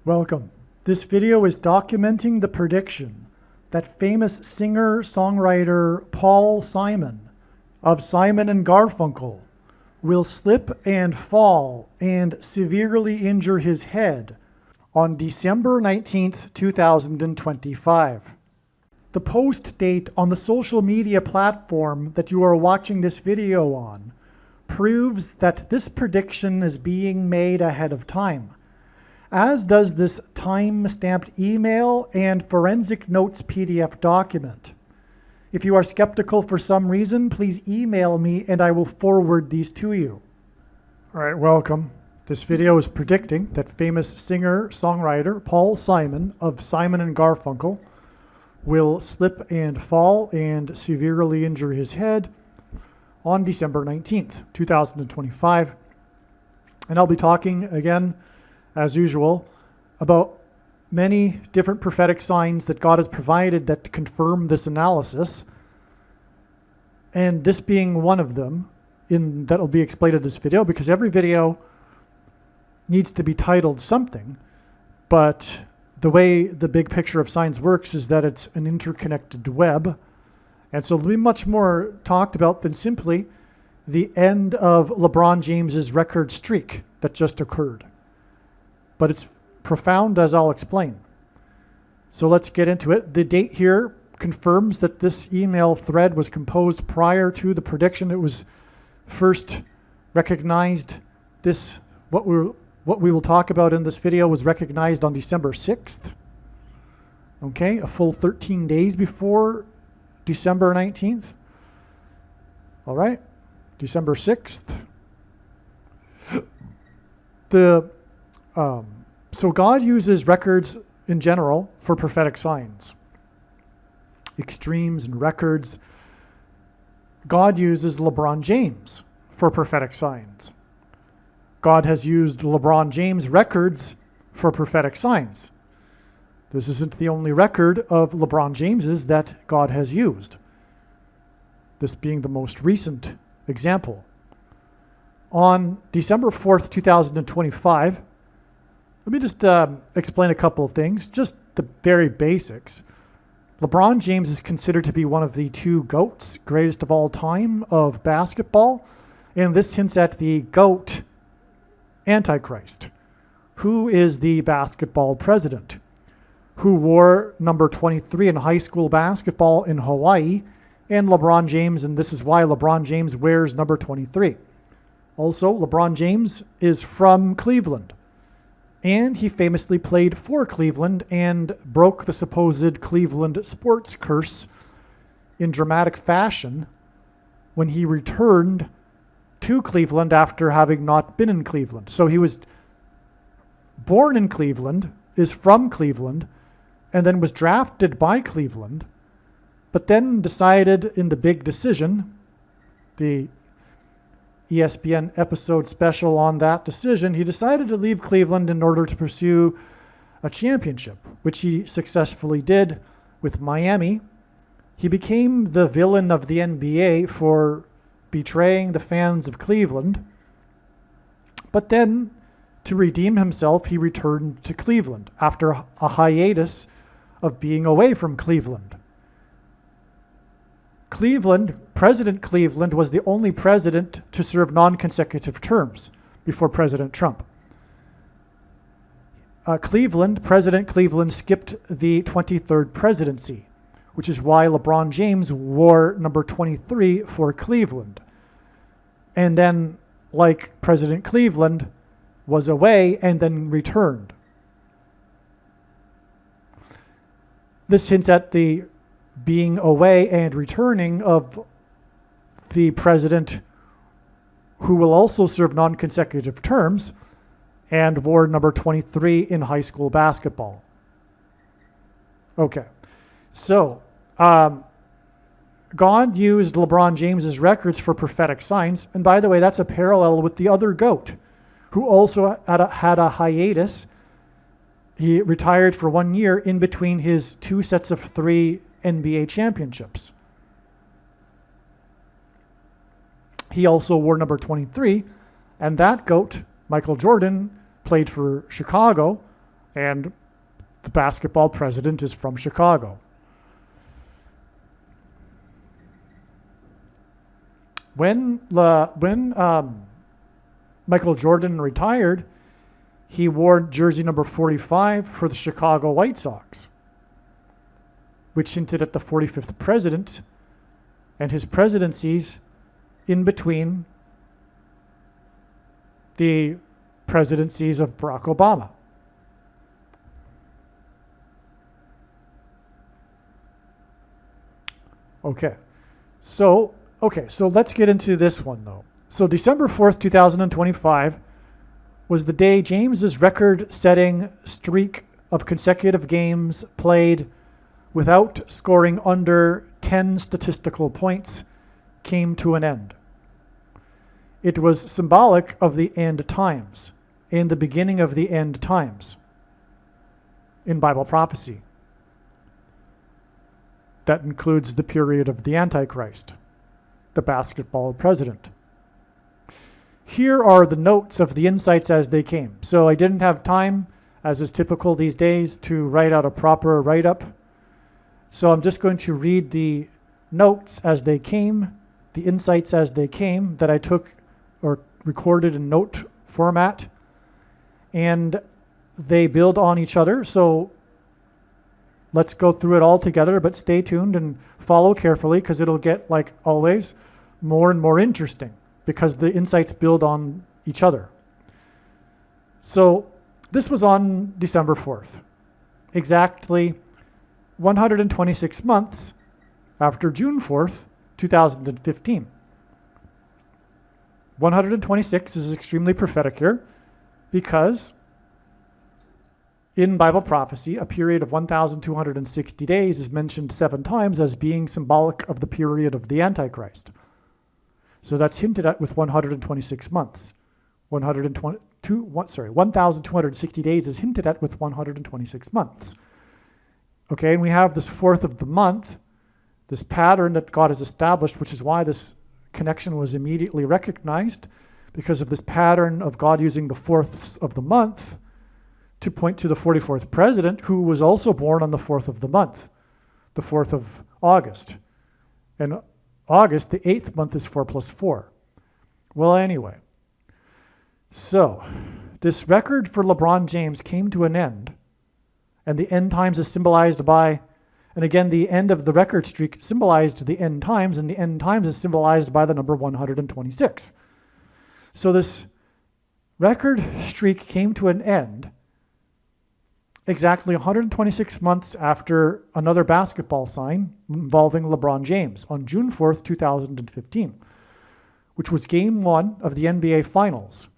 Welcome. This video is documenting the prediction that famous singer-songwriter Paul Simon of Simon and Garfunkel will slip and fall and severely injure his head on December 19th, 2025. The post date on the social media platform that you are watching this video on proves that this prediction is being made ahead of time, as does this time-stamped email and forensic notes PDF document. If you are skeptical for some reason, please email me and I will forward these to you. All right, welcome. This video is predicting that famous singer-songwriter Paul Simon of Simon and Garfunkel will slip and fall and severely injure his head on December 19th, 2025. And I'll be talking again, as usual, about many different prophetic signs that God has provided that confirm this analysis, and this being one of them that will be explained in this video, because every video needs to be titled something, but the way the big picture of signs works is that it's an interconnected web, and so it'll be much more talked about than simply the end of LeBron James's record streak that just occurred. But it's profound, as I'll explain. So let's get into it. The date here confirms that this email thread was composed prior to the prediction. It was first recognized. What we will talk about in this video was recognized on December 6th. Okay, a full 13 days before December 19th. All right, December 6th. So God uses records in general for prophetic signs. Extremes and records. God uses LeBron James for prophetic signs. God has used LeBron James records for prophetic signs. This isn't the only record of LeBron James's that God has used. This being the most recent example. On December 4th, 2025, let me just explain a couple of things, just the very basics. LeBron James is considered to be one of the two GOATs, greatest of all time, of basketball. And this hints at the GOAT Antichrist, who is the basketball president, who wore number 23 in high school basketball in Hawaii, and LeBron James, and this is why LeBron James wears number 23. Also, LeBron James is from Cleveland, and he famously played for Cleveland and broke the supposed Cleveland sports curse in dramatic fashion when he returned to Cleveland after having not been in Cleveland. So he was born in Cleveland, is from Cleveland, and then was drafted by Cleveland, but then decided in the big decision, the ESPN episode special on that decision, he decided to leave Cleveland in order to pursue a championship, which he successfully did with Miami. He became the villain of the NBA for betraying the fans of Cleveland. But then, to redeem himself, he returned to Cleveland after a hiatus of being away from Cleveland. President Cleveland was the only president to serve non-consecutive terms before President Trump. President Cleveland skipped the 23rd presidency, which is why LeBron James wore number 23 for Cleveland. And then, like President Cleveland, was away and then returned. This hints at the being away and returning of the president who will also serve non-consecutive terms and wore number 23 in high school basketball. Okay, so God used LeBron James's records for prophetic signs, and by the way, that's a parallel with the other GOAT, who also had a hiatus. He retired for 1 year in between his 2 sets of 3 NBA championships. He also wore number 23, and that GOAT, Michael Jordan, played for Chicago And the basketball president is from Chicago. When Michael Jordan retired, he wore jersey number 45 for the Chicago White Sox, which hinted at the 45th president and his presidencies in between the presidencies of Barack Obama. Okay, so let's get into this one though. So December 4th, 2025 was the day James's record-setting streak of consecutive games played without scoring under 10 statistical points came to an end. It was symbolic of the end times and the beginning of the end times in Bible prophecy. That includes the period of the Antichrist, the basketball president. Here are the notes of the insights as they came. So I didn't have time, as is typical these days, to write out a proper write-up. So I'm just going to read the notes as they came, the insights as they came that I took or recorded in note format, and they build on each other. So let's go through it all together, but stay tuned and follow carefully because it'll get, like always, more and more interesting because the insights build on each other. So this was on December 4th, exactly 126 months after June 4th, 2015. 126 is extremely prophetic here because in Bible prophecy, a period of 1,260 days is mentioned 7 times as being symbolic of the period of the Antichrist. So that's hinted at with 126 months. 1,260 days is hinted at with 126 months. Okay, and we have this 4th of the month, this pattern that God has established, which is why this connection was immediately recognized, because of this pattern of God using the 4th of the month to point to the 44th president, who was also born on the 4th of the month, the 4th of August. And August, the 8th month, is 4 plus 4. Well, anyway, so this record for LeBron James came to an end, and the end times is symbolized by, and again, the end of the record streak symbolized the end times, and the end times is symbolized by the number 126. So this record streak came to an end exactly 126 months after another basketball sign involving LeBron James on June 4th, 2015, which was Game 1 of the NBA Finals,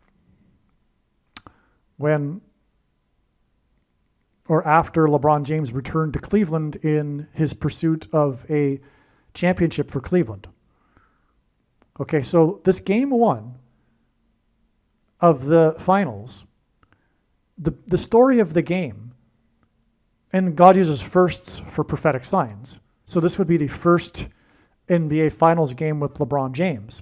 after LeBron James returned to Cleveland in his pursuit of a championship for Cleveland. Okay, so this Game 1 of the Finals, the story of the game, and God uses firsts for prophetic signs. So this would be the first NBA Finals game with LeBron James.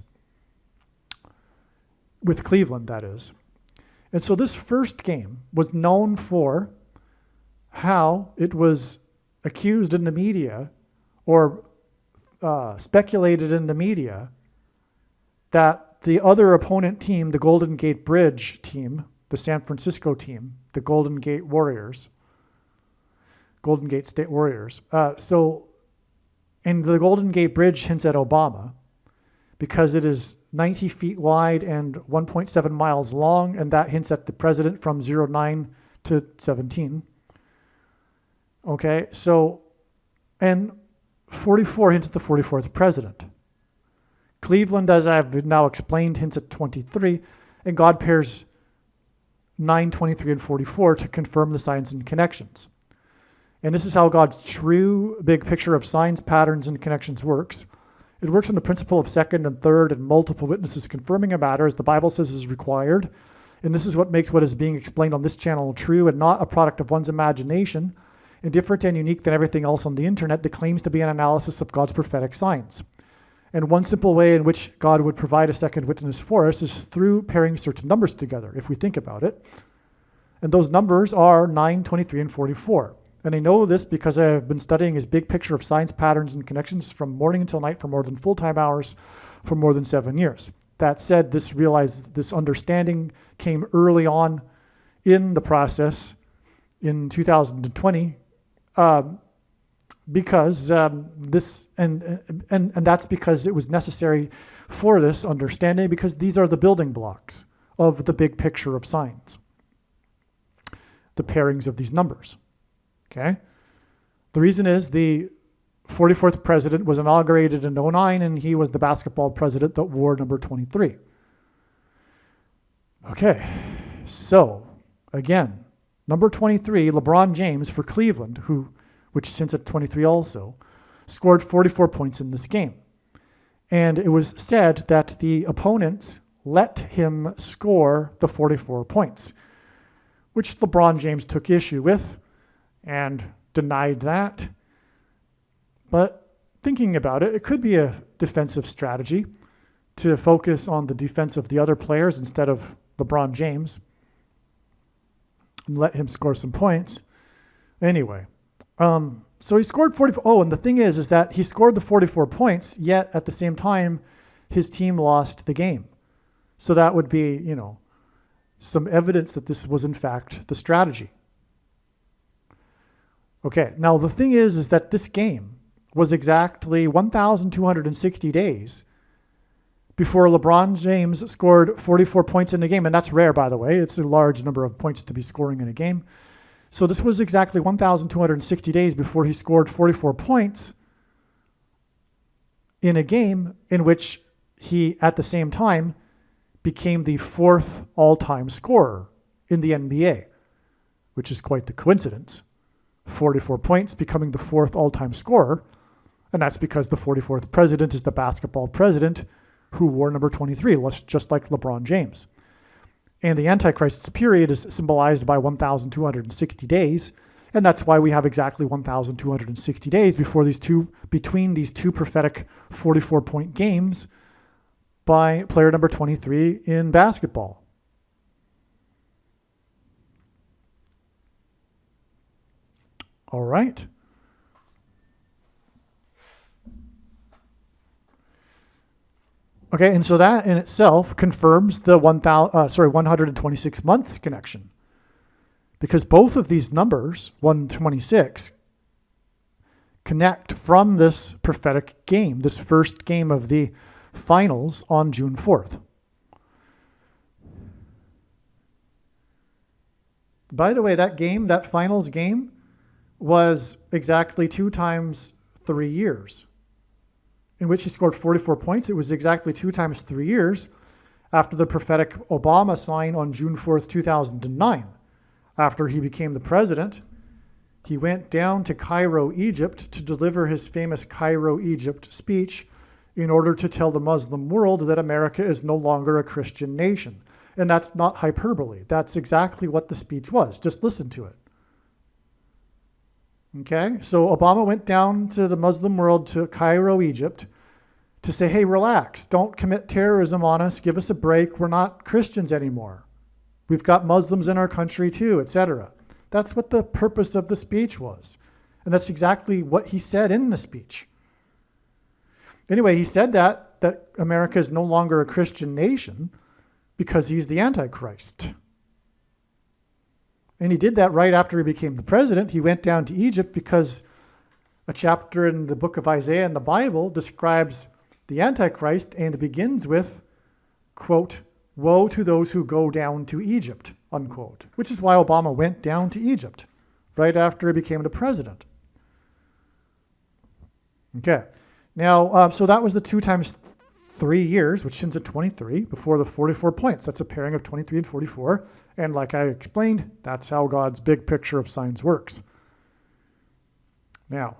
With Cleveland, that is. And so this first game was known for how it was accused in the media or speculated in the media that the other opponent team, the Golden Gate Bridge team, the San Francisco team, the Golden Gate State Warriors. And the Golden Gate Bridge hints at Obama because it is 90 feet wide and 1.7 miles long, and that hints at the president from 09 to 17. Okay, so, and 44 hints at the 44th president. Cleveland, as I've now explained, hints at 23, and God pairs 9, 23, and 44 to confirm the signs and connections. And this is how God's true big picture of signs, patterns, and connections works. It works on the principle of second and third and multiple witnesses confirming a matter as the Bible says is required. And this is what makes what is being explained on this channel true and not a product of one's imagination, and different and unique than everything else on the internet that claims to be an analysis of God's prophetic signs. And one simple way in which God would provide a second witness for us is through pairing certain numbers together, if we think about it. And those numbers are 9, 23, and 44. And I know this because I have been studying his big picture of signs, patterns, and connections from morning until night for more than full-time hours for more than 7 years. That said, this understanding came early on in the process in 2020, because this and that's because it was necessary for this understanding, because these are the building blocks of the big picture of signs, the pairings of these numbers. Okay, the reason is the 44th president was inaugurated in 2009, and he was the basketball president that wore number 23. Okay, so again, number 23, LeBron James for Cleveland, which since at 23 also, scored 44 points in this game. And it was said that the opponents let him score the 44 points, which LeBron James took issue with and denied that. But thinking about it, it could be a defensive strategy to focus on the defense of the other players instead of LeBron James and let him score some points. Anyway, so he scored 44. Oh, and the thing is that he scored the 44 points, yet at the same time, his team lost the game. So that would be, some evidence that this was in fact the strategy. Okay, now the thing is that this game was exactly 1,260 days before LeBron James scored 44 points in a game. And that's rare, by the way. It's a large number of points to be scoring in a game. So this was exactly 1,260 days before he scored 44 points in a game in which he, at the same time, became the 4th all-time scorer in the NBA, which is quite the coincidence. 44 points becoming the 4th all-time scorer, and that's because the 44th president is the basketball president who wore number 23, just like LeBron James. And the Antichrist's period is symbolized by 1,260 days, and that's why we have exactly 1,260 days between these two prophetic 44-point games by player number 23 in basketball. All right. Okay, and so that in itself confirms the 126 months connection, because both of these numbers, 126, connect from this prophetic game, this first game of the finals on June 4th. By the way, that finals game, was exactly 2 times 3 years, in which he scored 44 points. It was exactly 2 times 3 years after the prophetic Obama sign on June 4th, 2009. After he became the president, he went down to Cairo, Egypt, to deliver his famous Cairo, Egypt speech in order to tell the Muslim world that America is no longer a Christian nation. And that's not hyperbole. That's exactly what the speech was. Just listen to it. Okay, so Obama went down to the Muslim world, to Cairo, Egypt, to say, hey, relax, don't commit terrorism on us, give us a break, we're not Christians anymore. We've got Muslims in our country too, etc. That's what the purpose of the speech was. And that's exactly what he said in the speech. Anyway, he said that America is no longer a Christian nation because he's the Antichrist. And he did that right after he became the president. He went down to Egypt because a chapter in the book of Isaiah in the Bible describes the Antichrist, and it begins with, quote, woe to those who go down to Egypt, unquote, which is why Obama went down to Egypt right after he became the president. Okay, now, so that was the 2 times 3 years, which ends at 23, before the 44 points. That's a pairing of 23 and 44. And like I explained, that's how God's big picture of signs works. Now,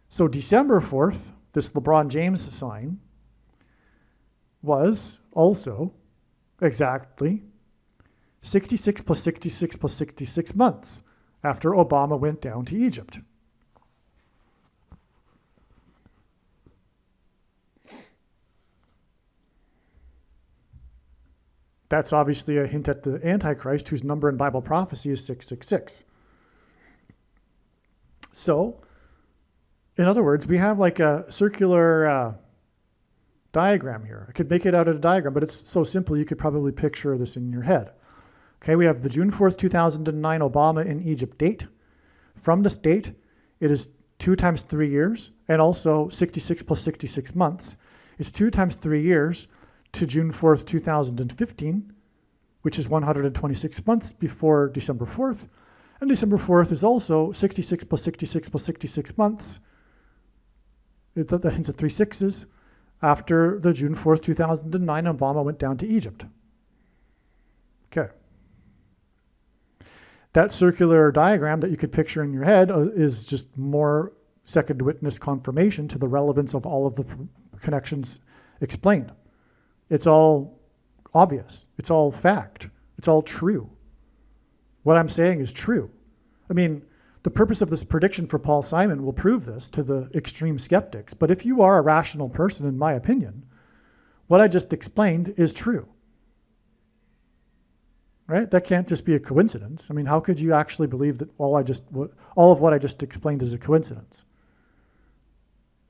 so December 4th, this LeBron James sign was also exactly 66 plus 66 plus 66 months after Obama went down to Egypt. That's obviously a hint at the Antichrist, whose number in Bible prophecy is 666. So, in other words, we have like a circular diagram here. I could make it out of a diagram, but it's so simple you could probably picture this in your head. Okay, we have the June 4th, 2009 Obama in Egypt date. From this date, it is 2 times 3 years, and also 66 plus 66 months. It's 2 times 3 years to June 4th, 2015, which is 126 months before December 4th. And December 4th is also 66 plus 66 plus 66 months. That hints at 3 sixes after the June 4th, 2009 Obama went down to Egypt. Okay. That circular diagram that you could picture in your head is just more second witness confirmation to the relevance of all of the connections explained. It's all obvious. It's all fact. It's all true. What I'm saying is true. I mean, the purpose of this prediction for Paul Simon will prove this to the extreme skeptics. But if you are a rational person, in my opinion, what I just explained is true. Right? That can't just be a coincidence. I mean, how could you actually believe that all of what I just explained is a coincidence?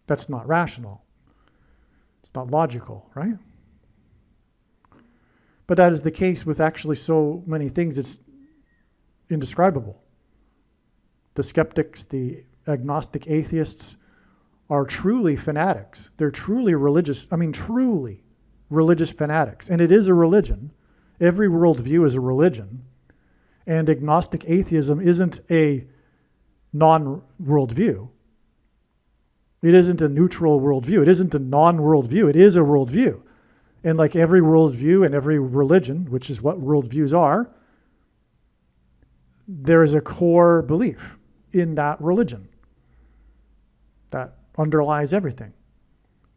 That's not rational. It's not logical, right? But that is the case with actually so many things, it's indescribable. The skeptics, the agnostic atheists are truly fanatics. They're truly religious, truly religious fanatics. And it is a religion. Every worldview is a religion. And agnostic atheism isn't a non-worldview. It isn't a neutral worldview. It isn't a non-worldview. It is a worldview. And like every worldview and every religion, which is what worldviews are, there is a core belief in that religion that underlies everything.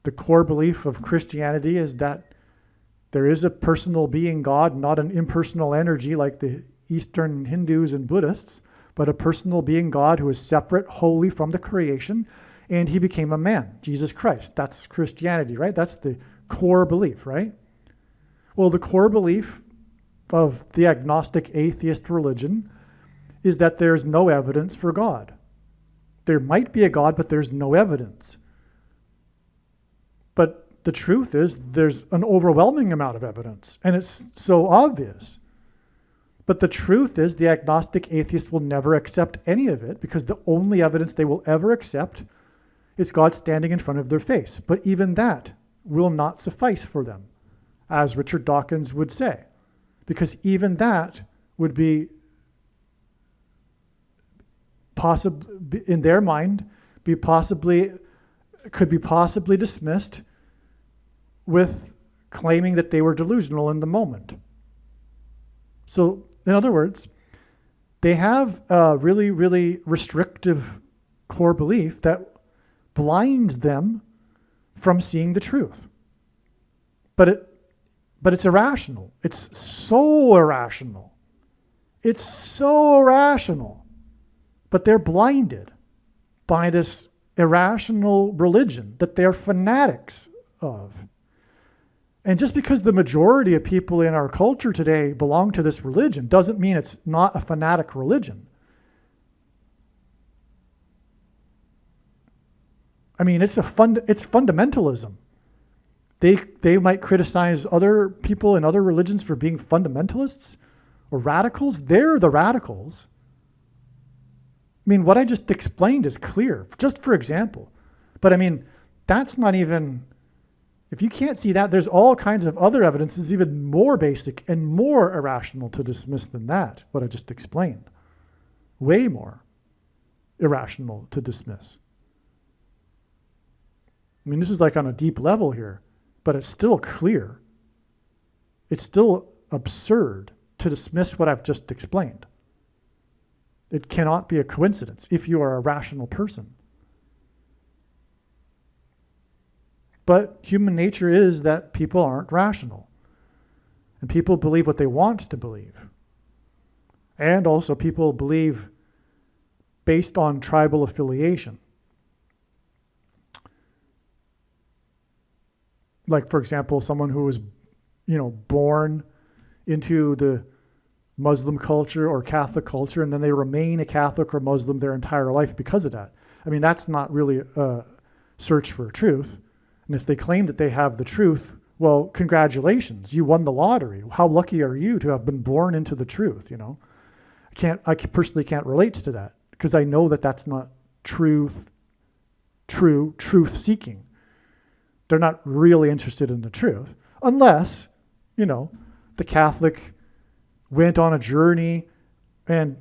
The core belief of Christianity is that there is a personal being God, not an impersonal energy like the Eastern Hindus and Buddhists, but a personal being God who is separate, holy from the creation, and he became a man, Jesus Christ. That's Christianity, right? That's the core belief, right? Well, the core belief of the agnostic atheist religion is that there's no evidence for God. There might be a God, but there's no evidence. But the truth is there's an overwhelming amount of evidence, and it's so obvious. But the truth is the agnostic atheist will never accept any of it because the only evidence they will ever accept is God standing in front of their face. But even that will not suffice for them, as Richard Dawkins would say, because even that would be possibly, in their mind, could be possibly dismissed with claiming that they were delusional in the moment. So, in other words, they have a really, really restrictive core belief that blinds them from seeing the truth. But it's irrational. It's so irrational. It's so irrational. But they're blinded by this irrational religion that they're fanatics of. And just because the majority of people in our culture today belong to this religion doesn't mean it's not a fanatic religion. I mean, it's fundamentalism. They might criticize other people in other religions for being fundamentalists or radicals. They're the radicals. I mean, what I just explained is clear, just for example. But I mean, that's not even, if you can't see that, there's all kinds of other evidence that's even more basic and more irrational to dismiss than that, what I just explained. Way more irrational to dismiss. I mean, this is like on a deep level here, but it's still clear. It's still absurd to dismiss what I've just explained. It cannot be a coincidence if you are a rational person. But human nature is that people aren't rational. And people believe what they want to believe. And also people believe based on tribal affiliation. Like, for example, someone who was, born into the Muslim culture or Catholic culture, and then they remain a Catholic or Muslim their entire life because of that. I mean, that's not really a search for truth. And if they claim that they have the truth, well, congratulations, you won the lottery. How lucky are you to have been born into the truth, you know? I personally can't relate to that because I know that that's not true truth seeking. They're not really interested in the truth unless, you know, the Catholic went on a journey and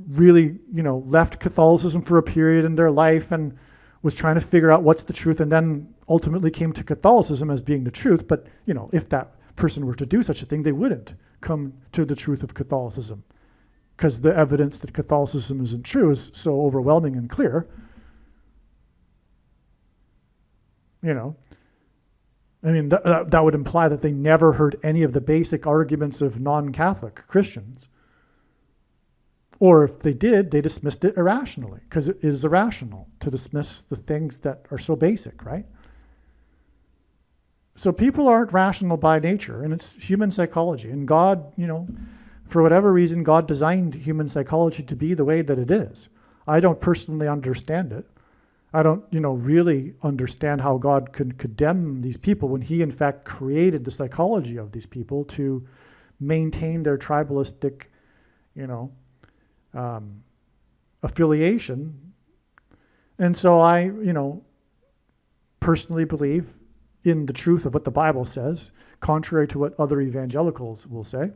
really, you know, left Catholicism for a period in their life and was trying to figure out what's the truth and then ultimately came to Catholicism as being the truth. But, you know, if that person were to do such a thing, they wouldn't come to the truth of Catholicism because the evidence that Catholicism isn't true is so overwhelming and clear. You know, I mean, that would imply that they never heard any of the basic arguments of non-Catholic Christians. Or if they did, they dismissed it irrationally, because it is irrational to dismiss the things that are so basic, right? So people aren't rational by nature, and it's human psychology. And God, you know, for whatever reason, God designed human psychology to be the way that it is. I don't personally understand it. I don't, you know, really understand how God could condemn these people when he, in fact, created the psychology of these people to maintain their tribalistic, you know, affiliation. And so I, you know, personally believe in the truth of what the Bible says, contrary to what other evangelicals will say,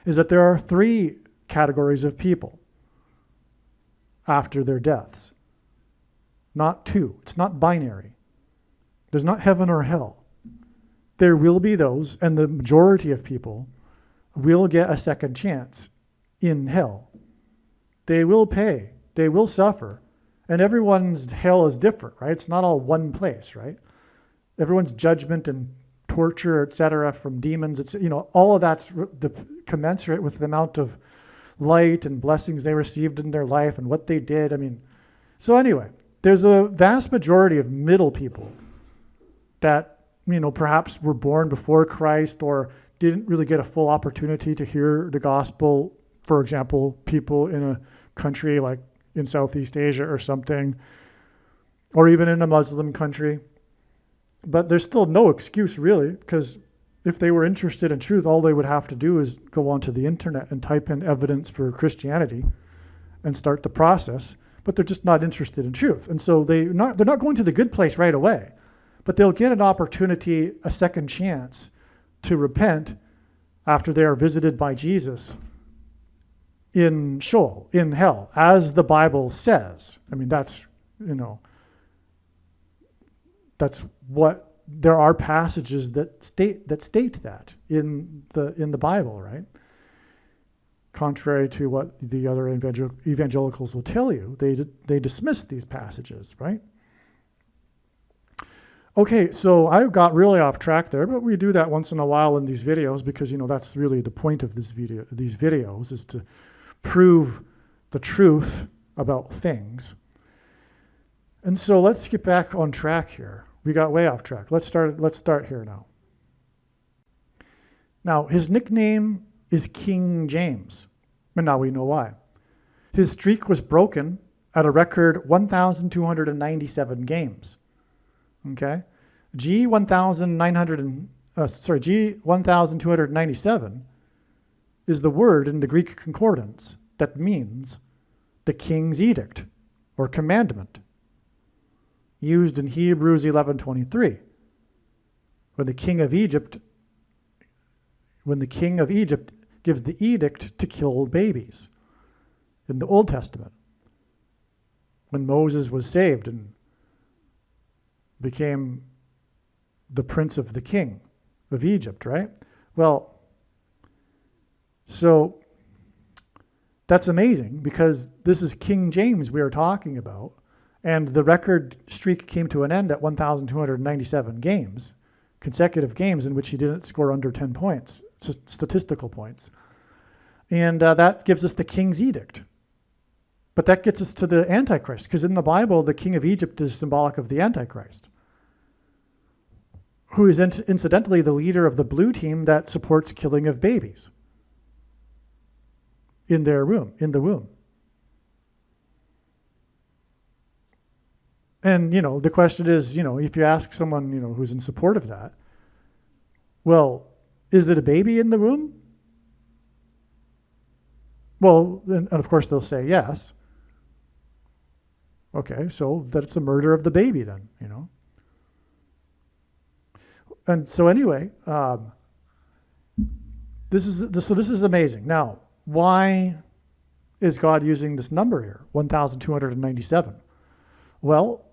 is that there are 3 categories of people after their deaths. Not 2. It's not binary. There's not heaven or hell. There will be those, and the majority of people will get a second chance in hell. They will pay. They will suffer. And everyone's hell is different, right? It's not all one place, right? Everyone's judgment and torture, etc., from demons, it's, you know, all of that's commensurate with the amount of light and blessings they received in their life and what they did. I mean, so anyway, there's a vast majority of middle people that, you know, perhaps were born before Christ or didn't really get a full opportunity to hear the gospel. For example, people in a country like in Southeast Asia or something, or even in a Muslim country. But there's still no excuse really, because if they were interested in truth, all they would have to do is go onto the internet and type in evidence for Christianity and start the process. But they're just not interested in truth. And so they're not going to the good place right away, but they'll get an opportunity, a second chance to repent after they are visited by Jesus in Sheol, in hell, as the Bible says. I mean, that's, you know, that's what, there are passages that state that in the Bible, right? Contrary to what the other evangelicals will tell you, they dismiss these passages, right? Okay, so I got really off track there, but we do that once in a while in these videos because, you know, that's really the point of these videos is to prove the truth about things. And so let's get back on track here. We got way off track. Let's start here now. Now, his nickname is King James, and now we know why. His streak was broken at a record 1,297 games. Okay, G1297 is the word in the Greek concordance that means the king's edict or commandment, used in Hebrews 11:23, when the king of Egypt gives the edict to kill babies in the Old Testament, when Moses was saved and became the prince of the king of Egypt, right? Well, so that's amazing because this is King James we are talking about, and the record streak came to an end at 1,297 games, consecutive games in which he didn't score under 10 points, statistical points. And that gives us the king's edict. But that gets us to the Antichrist, because in the Bible, the king of Egypt is symbolic of the Antichrist, who is incidentally the leader of the blue team that supports killing of babies. in the womb. And, the question is, if you ask someone, who's in support of that, well, is it a baby in the womb? Well, and of course they'll say yes. Okay, so that it's a murder of the baby then, And so anyway, this is amazing. Now, why is God using this number here, 1,297? Well,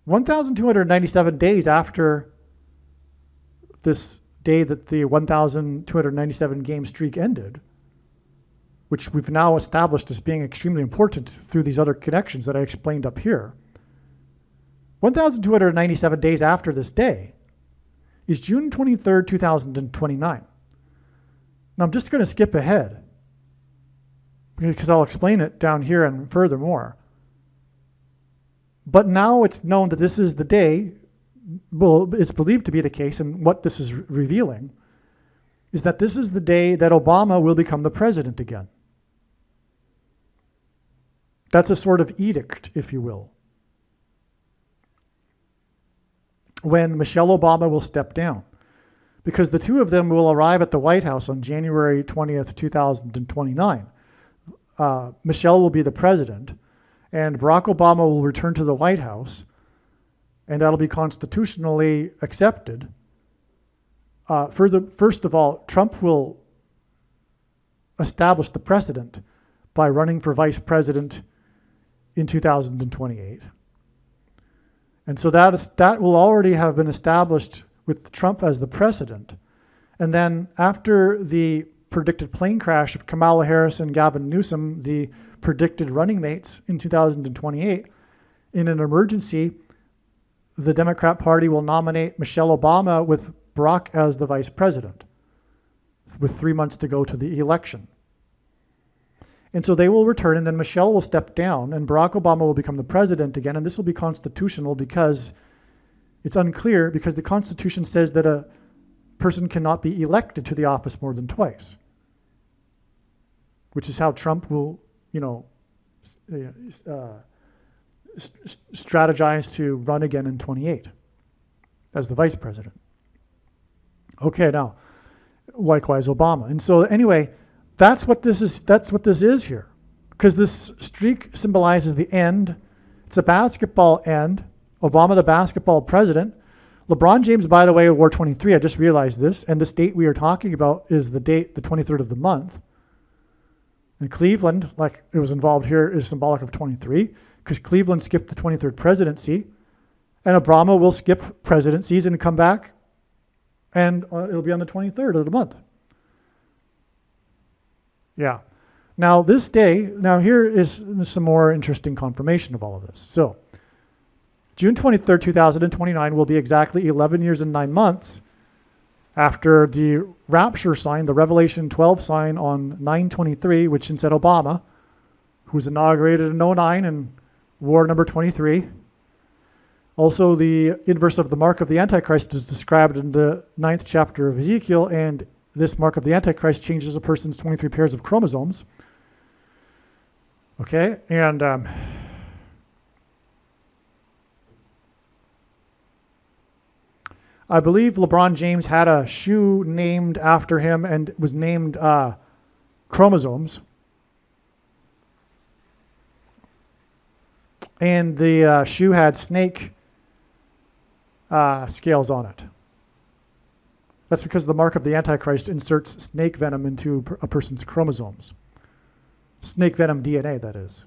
1,297 days after this day that the 1,297 game streak ended, which we've now established as being extremely important through these other connections that I explained up here. 1,297 days after this day is June 23rd, 2029. Now I'm just going to skip ahead because I'll explain it down here and furthermore. But now it's known that this is the day, well, it's believed to be the case, and what this is revealing is that this is the day that Obama will become the president again. That's a sort of edict, if you will, when Michelle Obama will step down, because the two of them will arrive at the White House on January 20th, 2029. Michelle will be the president, and Barack Obama will return to the White House, and that'll be constitutionally accepted. First of all, Trump will establish the precedent by running for vice president in 2028. And so that will already have been established with Trump as the precedent. And then after the predicted plane crash of Kamala Harris and Gavin Newsom, the predicted running mates in 2028, in an emergency, the Democrat Party will nominate Michelle Obama with Barack as the vice president, with 3 months to go to the election. And so they will return, and then Michelle will step down, and Barack Obama will become the president again, and this will be constitutional because it's unclear, because the Constitution says that a person cannot be elected to the office more than twice, which is how Trump will, strategize to run again in 28 as the vice president. Okay, now, likewise Obama. And so anyway, that's what this is here. Because this streak symbolizes the end. It's a basketball end. Obama, the basketball president. LeBron James, by the way, wore 23. I just realized this. And this date we are talking about is the date, the 23rd of the month. And Cleveland, like it was involved here, is symbolic of 23. Because Cleveland skipped the 23rd presidency. And Obama will skip presidencies and come back. And it'll be on the 23rd of the month. Yeah. Now this day, here is some more interesting confirmation of all of this. So June 23rd, 2029 will be exactly 11 years and 9 months after the rapture sign, the Revelation 12 sign on 9/23, which said Obama, who was inaugurated in 09 and wore number 23. Also, the inverse of the mark of the Antichrist is described in the 9th chapter of Ezekiel, and this mark of the Antichrist changes a person's 23 pairs of chromosomes. Okay, and I believe LeBron James had a shoe named after him and was named Chromosomes. And the shoe had snake scales on it. That's because the mark of the Antichrist inserts snake venom into a person's chromosomes. Snake venom DNA, that is,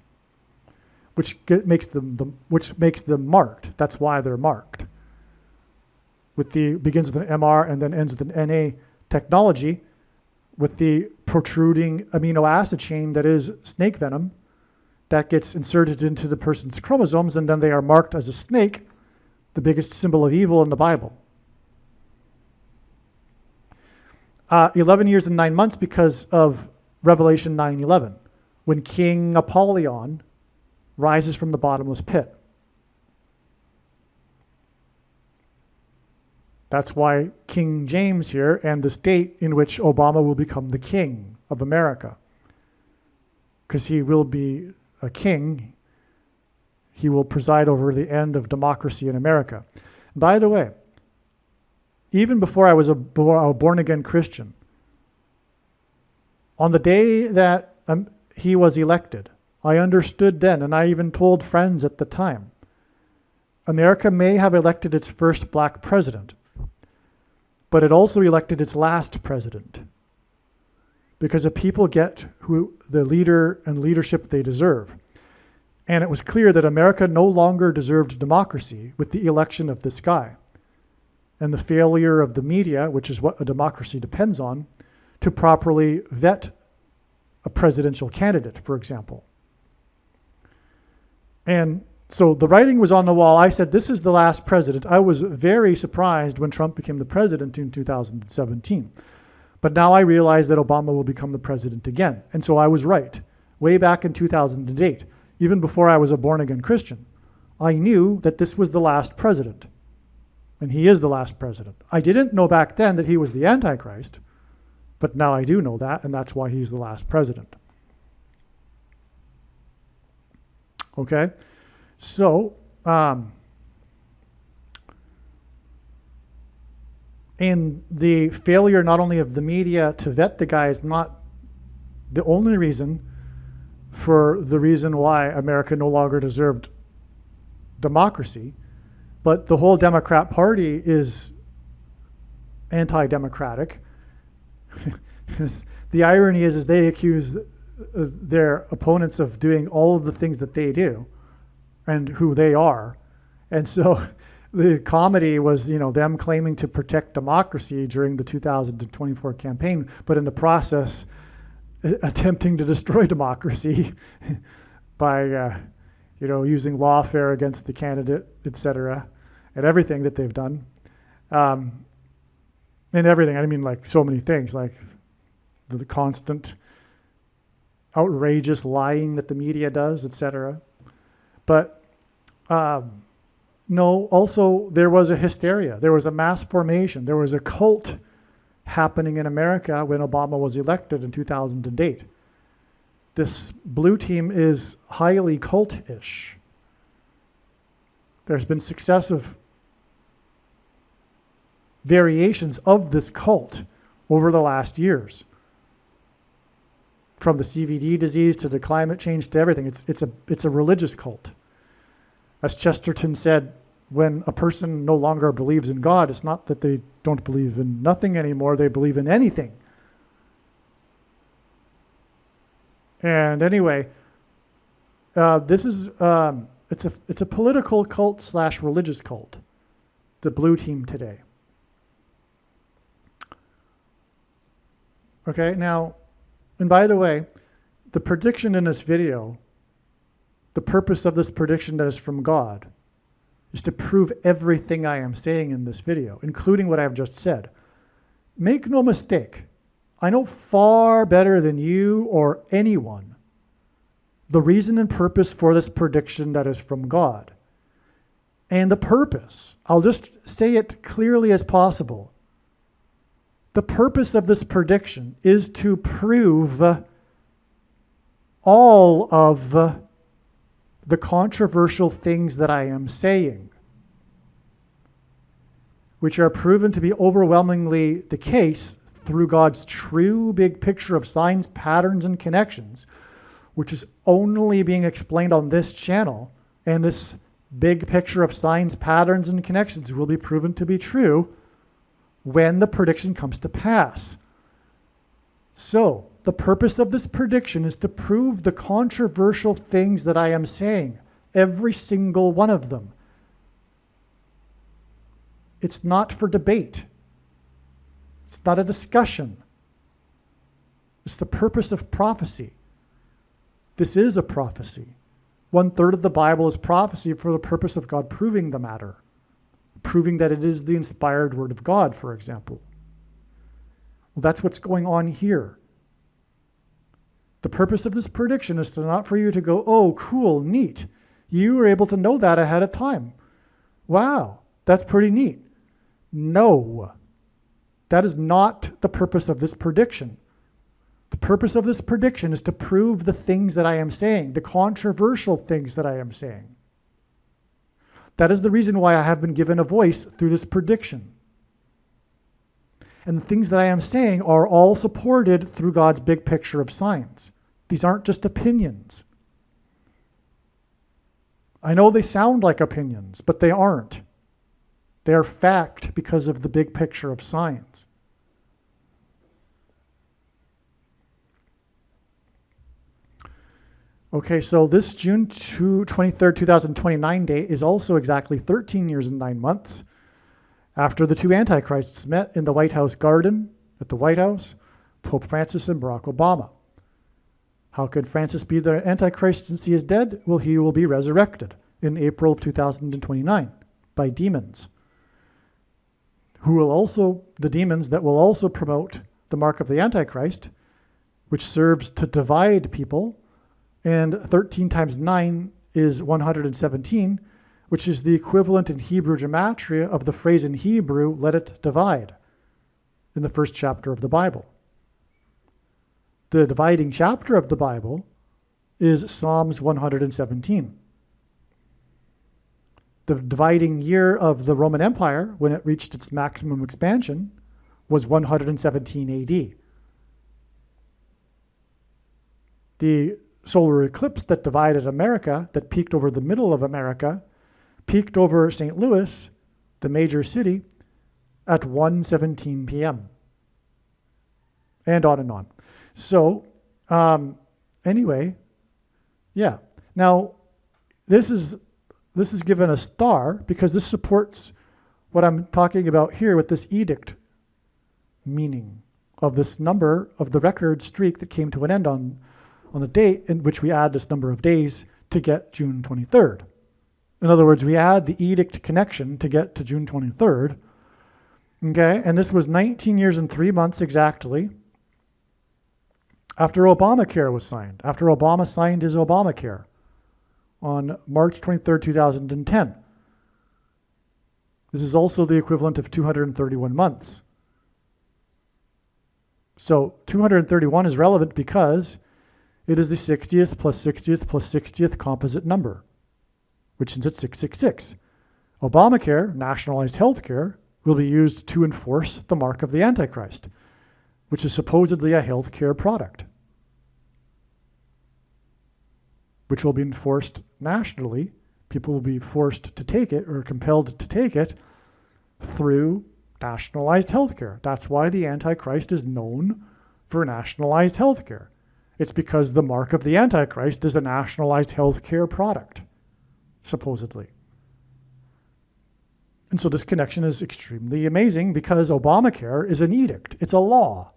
which makes them marked. That's why they're marked. Begins with an MR and then ends with an NA technology, with the protruding amino acid chain that is snake venom that gets inserted into the person's chromosomes, and then they are marked as a snake, the biggest symbol of evil in the Bible. 11 years and 9 months because of Revelation 9:11, when King Apollyon rises from the bottomless pit. That's why King James here, and this date in which Obama will become the king of America. because he will be a king. He will preside over the end of democracy in America. By the way, even before I was a born-again Christian, on the day that he was elected, I understood then, and I even told friends at the time, America may have elected its first black president, but it also elected its last president, because the people get the leader and leadership they deserve. And it was clear that America no longer deserved democracy with the election of this guy and the failure of the media, which is what a democracy depends on, to properly vet a presidential candidate, for example. And so the writing was on the wall. I said, this is the last president. I was very surprised when Trump became the president in 2017. But now I realize that Obama will become the president again. And so I was right. Way back in 2008, even before I was a born-again Christian, I knew that this was the last president. And he is the last president. I didn't know back then that he was the Antichrist, but now I do know that, and that's why he's the last president. Okay? So, and the failure not only of the media to vet the guy is not the only reason for the reason why America no longer deserved democracy, but the whole Democrat Party is anti-democratic. The irony is they accuse their opponents of doing all of the things that they do and who they are. And so the comedy was, them claiming to protect democracy during the 2024 campaign, but in the process, attempting to destroy democracy by, using lawfare against the candidate, etc., and everything that they've done. And everything, I mean, like so many things, like the constant outrageous lying that the media does, etc. But no, also there was a hysteria. There was a mass formation. There was a cult happening in America when Obama was elected in 2008. This blue team is highly cultish. There's been successive variations of this cult over the last years. From the CVD disease to the climate change to everything. It's a religious cult. As Chesterton said, when a person no longer believes in God, it's not that they don't believe in nothing anymore, they believe in anything. And anyway, this is it's a political cult / religious cult, the blue team today. Okay, now, and by the way, the prediction in this video, the purpose of this prediction that is from God, is to prove everything I am saying in this video, including what I have just said. Make no mistake, I know far better than you or anyone the reason and purpose for this prediction that is from God. And the purpose, I'll just say it clearly as possible. The purpose of this prediction is to prove all of the controversial things that I am saying, which are proven to be overwhelmingly the case through God's true big picture of signs, patterns, and connections, which is only being explained on this channel. And this big picture of signs, patterns, and connections will be proven to be true when the prediction comes to pass. So, the purpose of this prediction is to prove the controversial things that I am saying, every single one of them. It's not for debate. It's not a discussion. It's the purpose of prophecy. This is a prophecy. 1/3 of the Bible is prophecy for the purpose of God proving the matter, proving that it is the inspired word of God, for example. Well, that's what's going on here. The purpose of this prediction is to not for you to go, oh, cool, neat. You were able to know that ahead of time. Wow, that's pretty neat. No, that is not the purpose of this prediction. The purpose of this prediction is to prove the things that I am saying, the controversial things that I am saying. That is the reason why I have been given a voice through this prediction. And the things that I am saying are all supported through God's big picture of signs. These aren't just opinions. I know they sound like opinions, but they aren't. They are fact because of the big picture of signs. Okay, so this June 23rd, 2029 date is also exactly 13 years and 9 months after the two antichrists met in the White House garden at the White House, Pope Francis and Barack Obama. How could Francis be the antichrist since he is dead? Well, he will be resurrected in April of 2029 by demons, the demons that will also promote the mark of the Antichrist, which serves to divide people. And 13 times 9 is 117, which is the equivalent in Hebrew gematria of the phrase in Hebrew, let it divide, in the first chapter of the Bible. The dividing chapter of the Bible is Psalms 117. The dividing year of the Roman Empire, when it reached its maximum expansion, was 117 AD. The solar eclipse that divided America, that peaked over the middle of America, peaked over St. Louis, the major city, at 1:17 p.m. And on and on. So, anyway, yeah. Now, this is given a star because this supports what I'm talking about here with this edict meaning of this number of the record streak that came to an end on the date in which we add this number of days to get June 23rd. In other words, we add the edict connection to get to June 23rd. Okay, and this was 19 years and 3 months exactly after Obamacare was signed, after Obama signed his Obamacare on March 23rd, 2010. This is also the equivalent of 231 months. So 231 is relevant because it is the 60th plus 60th plus 60th composite number, which is at 666. Obamacare, nationalized health care, will be used to enforce the mark of the Antichrist, which is supposedly a health care product, which will be enforced nationally. People will be forced to take it or compelled to take it through nationalized health care. That's why the Antichrist is known for nationalized health care. It's because the mark of the Antichrist is a nationalized health care product, supposedly. And so this connection is extremely amazing because Obamacare is an edict. It's a law.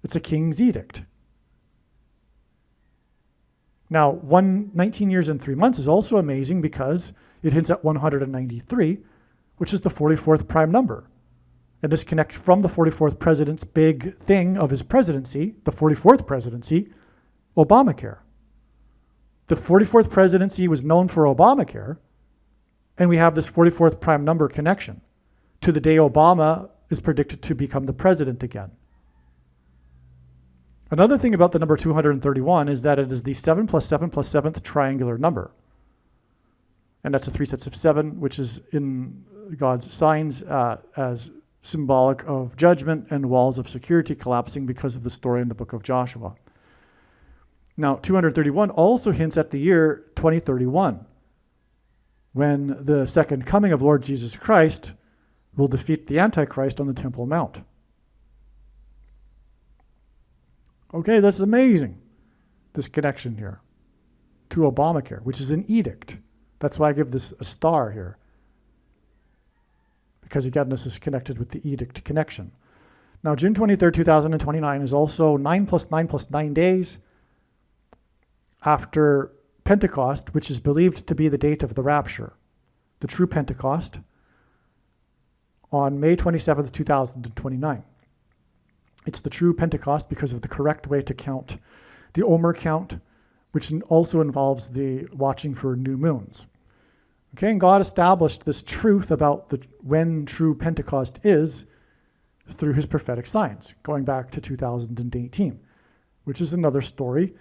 It's a king's edict. Now, 19 years and 3 months is also amazing because it hints at 193, which is the 44th prime number. And this connects from the 44th president's big thing of his presidency, the 44th presidency, Obamacare. The 44th presidency was known for Obamacare, and we have this 44th prime number connection to the day Obama is predicted to become the president again. Another thing about the number 231 is that it is the 7 plus 7 plus 7th triangular number. And that's the 3 sets of 7, which is in God's signs as symbolic of judgment and walls of security collapsing because of the story in the book of Joshua. Now, 231 also hints at the year 2031, when the second coming of Lord Jesus Christ will defeat the Antichrist on the Temple Mount. Okay, that's amazing, this connection here to Obamacare, which is an edict. That's why I give this a star here, because again, this is connected with the edict connection. Now, June 23rd, 2029 is also 9 plus 9 plus 9 days after Pentecost, which is believed to be the date of the rapture, the true Pentecost, on May 27th, 2029. It's the true Pentecost because of the correct way to count the Omer count, which also involves the watching for new moons. Okay, and God established this truth about when true Pentecost is through his prophetic signs, going back to 2018. which is another story,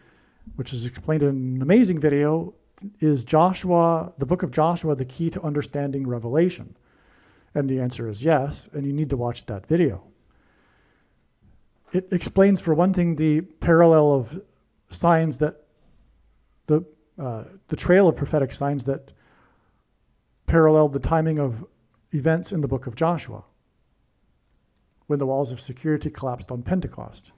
which is explained in an amazing video. Is Joshua, the book of Joshua, the key to understanding Revelation? And the answer is yes, and you need to watch that video. It explains, for one thing, the parallel of signs that the trail of prophetic signs that paralleled the timing of events in the book of Joshua, when the walls of security collapsed on Pentecost.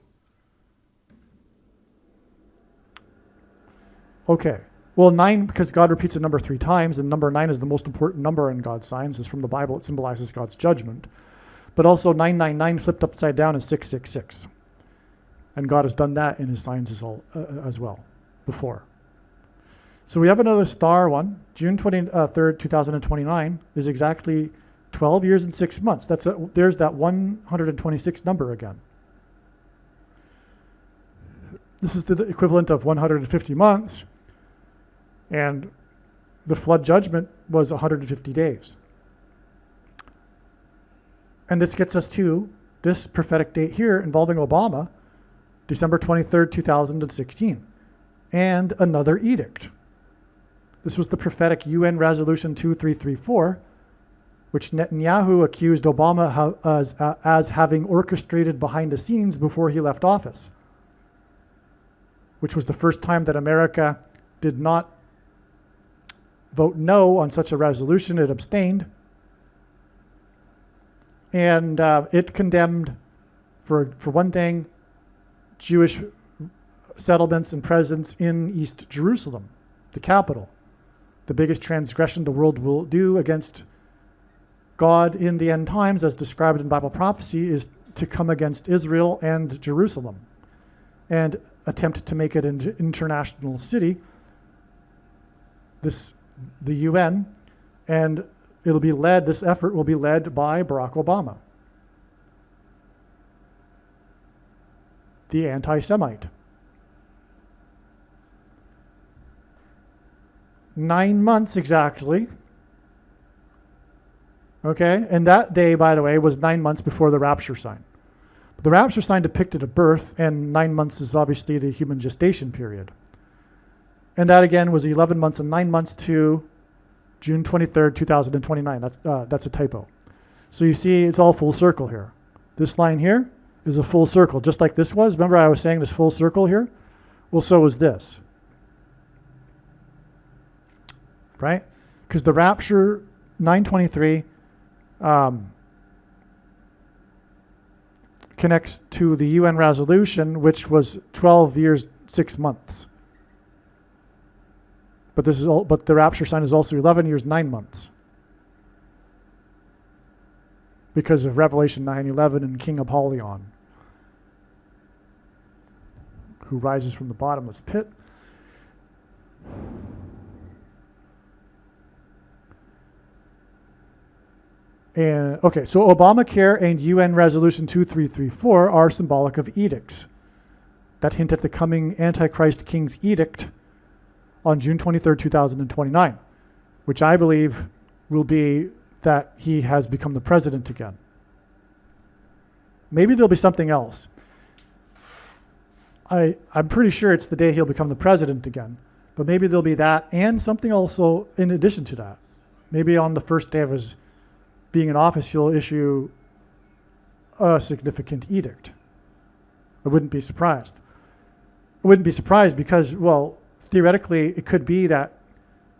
Okay, well, 9, because God repeats a number 3 times, and number 9 is the most important number in God's signs. It's from the Bible. It symbolizes God's judgment. But also 999 flipped upside down is 666. And God has done that in his signs as well before. So we have another star one. June 23rd, 2029 is exactly 12 years and 6 months. There's that 126 number again. This is the equivalent of 150 months, and the flood judgment was 150 days. And this gets us to this prophetic date here involving Obama, December 23rd, 2016, and another edict. This was the prophetic UN Resolution 2334, which Netanyahu accused Obama as having orchestrated behind the scenes before he left office, which was the first time that America did not vote no on such a resolution. It abstained. And it condemned, for one thing, Jewish settlements and presence in East Jerusalem, the capital. The biggest transgression the world will do against God in the end times, as described in Bible prophecy, is to come against Israel and Jerusalem and attempt to make it an international city, the UN, and this effort will be led by Barack Obama, the anti-Semite. 9 months exactly. Okay, and that day, by the way, was 9 months before the rapture sign. The rapture sign depicted a birth, and 9 months is obviously the human gestation period. And that again was 11 months and 9 months to June 23rd, 2029. That's a typo. So you see, it's all full circle here. This line here is a full circle, just like this was. Remember I was saying this full circle here? Well, so is this. Right? Because the rapture, 923, connects to the UN resolution, which was 12 years, 6 months. But the rapture sign is also 11 years, 9 months. Because of Revelation 9:11 and King Apollyon, who rises from the bottomless pit. And okay, so Obamacare and UN Resolution 2334 are symbolic of edicts that hint at the coming Antichrist King's edict on June 23rd, 2029, which I believe will be that he has become the president again. Maybe there'll be something else. I'm pretty sure it's the day he'll become the president again, but maybe there'll be that and something also in addition to that. Maybe on the first day of his being in office, he'll issue a significant edict. I wouldn't be surprised. I wouldn't be surprised because, well, theoretically, it could be that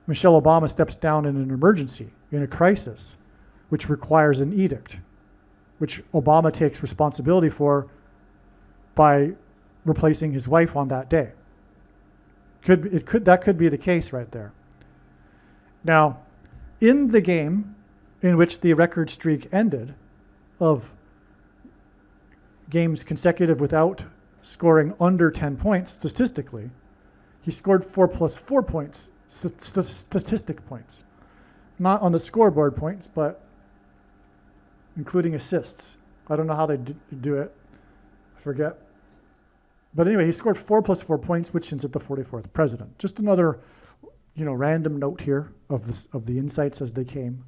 Michelle Obama steps down in an emergency, in a crisis, which requires an edict, which Obama takes responsibility for by replacing his wife on that day. That could be the case right there. Now, in the game in which the record streak ended of games consecutive without scoring under 10 points statistically, he scored 4 plus 4 points, statistic points. Not on the scoreboard points, but including assists. I don't know how they do it. I forget. But anyway, he scored 4 plus 4 points, which hints at the 44th president. Just another, random note here of the insights as they came.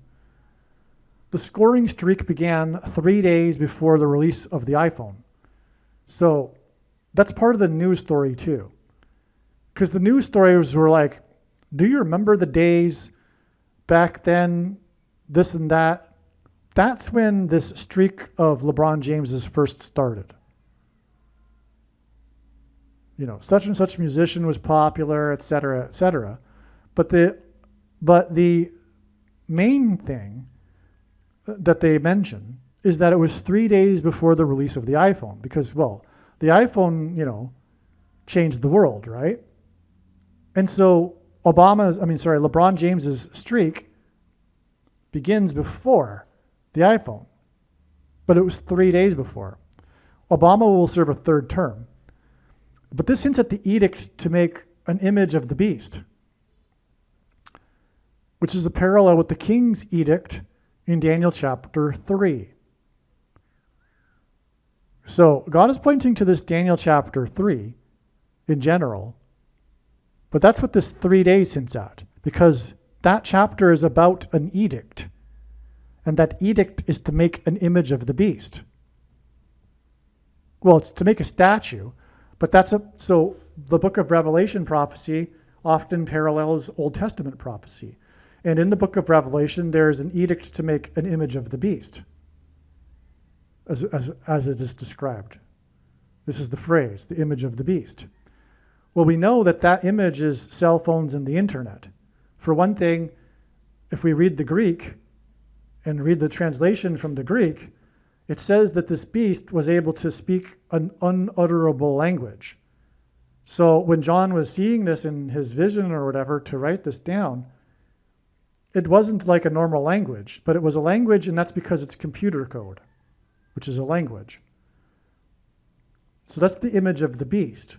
The scoring streak began 3 days before the release of the iPhone. So That's part of the news story too. Because the news stories were like, do you remember the days back then, this and that? That's when this streak of LeBron James's first started. You know, such and such musician was popular, et cetera, et cetera. But the main thing that they mention is that it was 3 days before the release of the iPhone, because, well, the iPhone, changed the world, right? And so LeBron James's streak begins before the iPhone, but it was 3 days before. Obama will serve a third term, but this hints at the edict to make an image of the beast, which is a parallel with the king's edict in Daniel chapter 3. So God is pointing to this Daniel chapter 3 in general, but that's what this 3 days hints at, because that chapter is about an edict, and that edict is to make an image of the beast. Well, it's to make a statue, but so the book of Revelation prophecy often parallels Old Testament prophecy. And in the book of Revelation, there is an edict to make an image of the beast, as it is described. This is the phrase, the image of the beast. Well, we know that image is cell phones and the internet. For one thing, if we read the Greek and read the translation from the Greek, it says that this beast was able to speak an unutterable language. So when John was seeing this in his vision or whatever to write this down, it wasn't like a normal language, but it was a language, and that's because it's computer code, which is a language. So that's the image of the beast,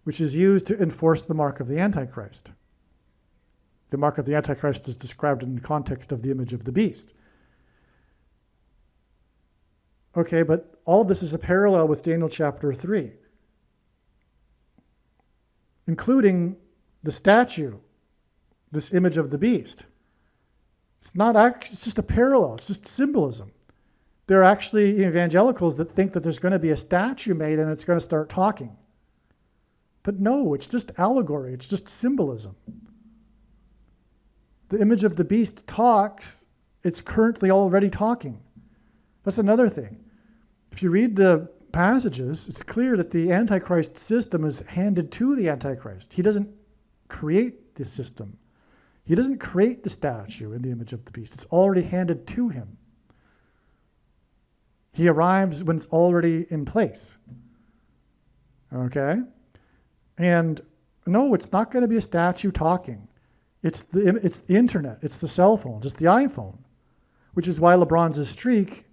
which is used to enforce the mark of the Antichrist. The mark of the Antichrist is described in the context of the image of the beast. Okay, but all of this is a parallel with Daniel chapter 3, including the statue, this image of the beast. It's just a parallel. It's just symbolism. There are actually evangelicals that think that there's going to be a statue made and it's going to start talking. But no, it's just allegory. It's just symbolism. The image of the beast talks. It's currently already talking. That's another thing. If you read the passages, it's clear that the Antichrist system is handed to the Antichrist. He doesn't create the system. He doesn't create the statue in the image of the beast. It's already handed to him. He arrives when it's already in place. Okay? And no, it's not going to be a statue talking. It's the internet. It's the cell phones. It's the iPhone, which is why LeBron's streak,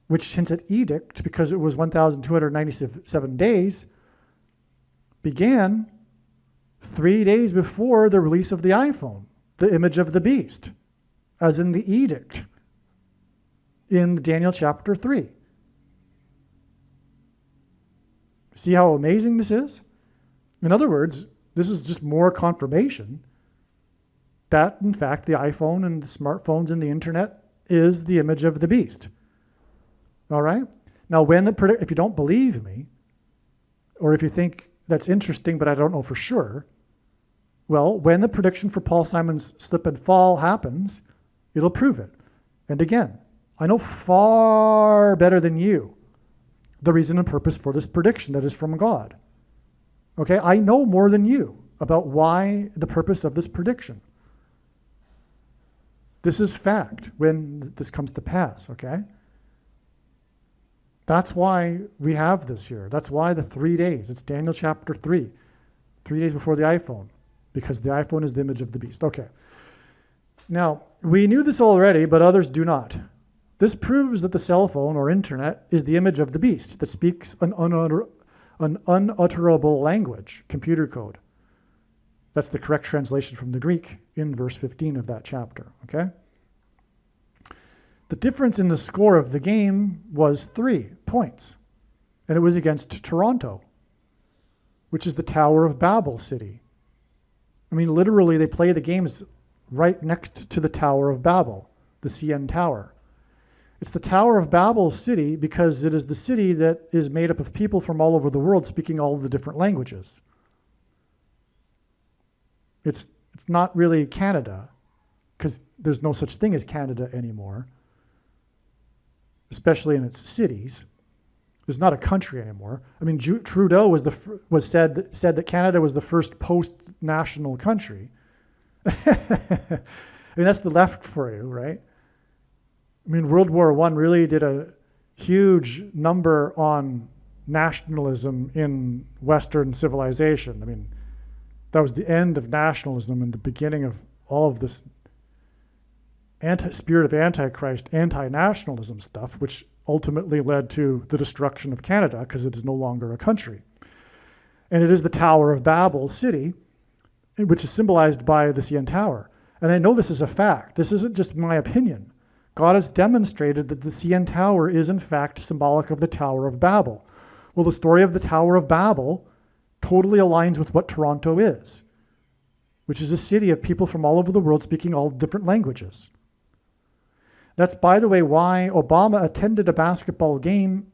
which hints at edict because it was 1,297 days, began 3 days before the release of the iPhone, the image of the beast, as in the edict in Daniel chapter 3. See how amazing this is? In other words, this is just more confirmation that, in fact, the iPhone and the smartphones and the internet is the image of the beast. All right? Now, if you don't believe me, or if you think that's interesting, but I don't know for sure, well, when the prediction for Paul Simon's slip and fall happens, it'll prove it. And again, I know far better than you the reason and purpose for this prediction that is from God. Okay? I know more than you about why the purpose of this prediction. This is fact when this comes to pass, okay? That's why we have this here. That's why the 3 days. It's Daniel chapter 3. 3 days before the iPhone, because the iPhone is the image of the beast. Okay. Now, we knew this already, but others do not. This proves that the cell phone or internet is the image of the beast that speaks an unutterable language, computer code. That's the correct translation from the Greek in verse 15 of that chapter, okay? The difference in the score of the game was 3 points, and it was against Toronto, which is the Tower of Babel city. I mean, literally, they play the games right next to the Tower of Babel, the CN Tower. It's the Tower of Babel city because it is the city that is made up of people from all over the world speaking all of the different languages. It's not really Canada, because there's no such thing as Canada anymore, especially in its cities. There's not a country anymore. I mean, Trudeau said that Canada was the first post-national country. I mean, that's the left for you, right? I mean, World War I really did a huge number on nationalism in Western civilization. I mean, that was the end of nationalism and the beginning of all of this spirit of Antichrist, anti-nationalism stuff, which ultimately led to the destruction of Canada because it is no longer a country. And it is the Tower of Babel city, which is symbolized by the CN Tower. And I know this is a fact. This isn't just my opinion. God has demonstrated that the CN Tower is in fact symbolic of the Tower of Babel. Well, the story of the Tower of Babel totally aligns with what Toronto is, which is a city of people from all over the world speaking all different languages. That's, by the way, why Obama attended a basketball game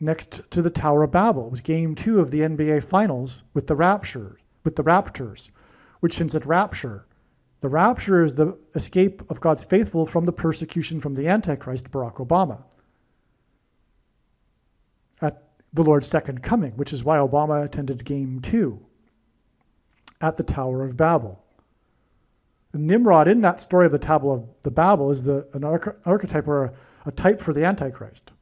next to the Tower of Babel. It was game 2 of the NBA Finals with the Raptors, which hints at rapture. The rapture is the escape of God's faithful from the persecution from the Antichrist, Barack Obama, at the Lord's second coming, which is why Obama attended game 2 at the Tower of Babel. Nimrod in that story of the Tower of the Babel is an archetype or a type for the Antichrist.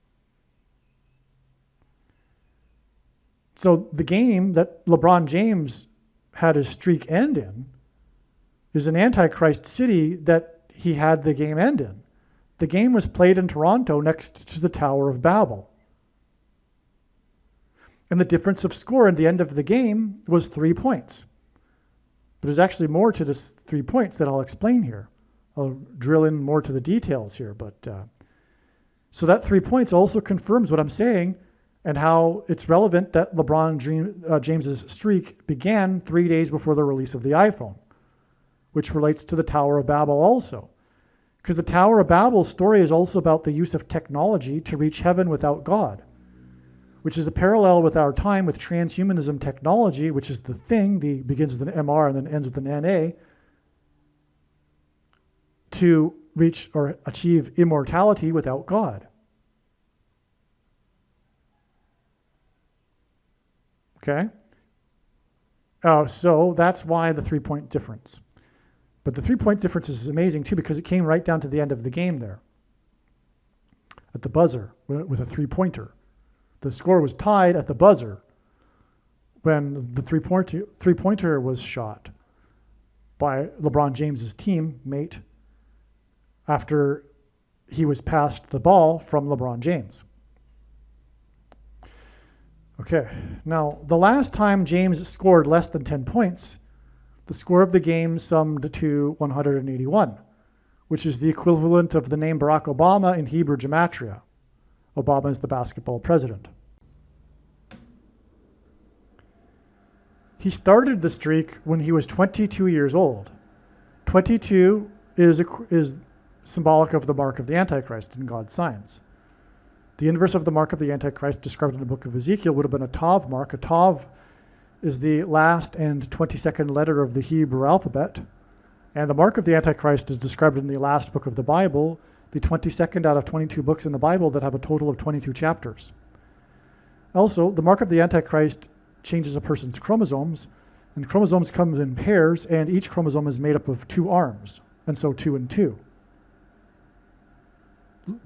So the game that LeBron James had his streak end in is an Antichrist city that he had the game end in. The game was played in Toronto next to the Tower of Babel. And the difference of score at the end of the game was 3 points. But there's actually more to this 3 points that I'll explain here. I'll drill in more to the details here. But so that 3 points also confirms what I'm saying and how it's relevant that LeBron James's streak began 3 days before the release of the iPhone, which relates to the Tower of Babel also. Because the Tower of Babel story is also about the use of technology to reach heaven without God, which is a parallel with our time with transhumanism technology, which is the thing, begins with an MR and then ends with an NA, to reach or achieve immortality without God. Okay? So that's why the 3 point difference. But the 3 point difference is amazing too because it came right down to the end of the game there at the buzzer with a 3-pointer. The score was tied at the buzzer when the three-pointer was shot by LeBron James's teammate after he was passed the ball from LeBron James. Okay, now the last time James scored less than 10 points, the score of the game summed to 181, which is the equivalent of the name Barack Obama in Hebrew gematria. Obama is the basketball president. He started the streak when he was 22 years old. 22 is symbolic of the mark of the Antichrist in God's signs. The inverse of the mark of the Antichrist described in the book of Ezekiel would have been a Tav mark. A Tav is the last and 22nd letter of the Hebrew alphabet. And the mark of the Antichrist is described in the last book of the Bible, the 22nd out of 22 books in the Bible that have a total of 22 chapters. Also, the mark of the Antichrist changes a person's chromosomes, and chromosomes come in pairs, and each chromosome is made up of 2 arms, and so 2 and 2.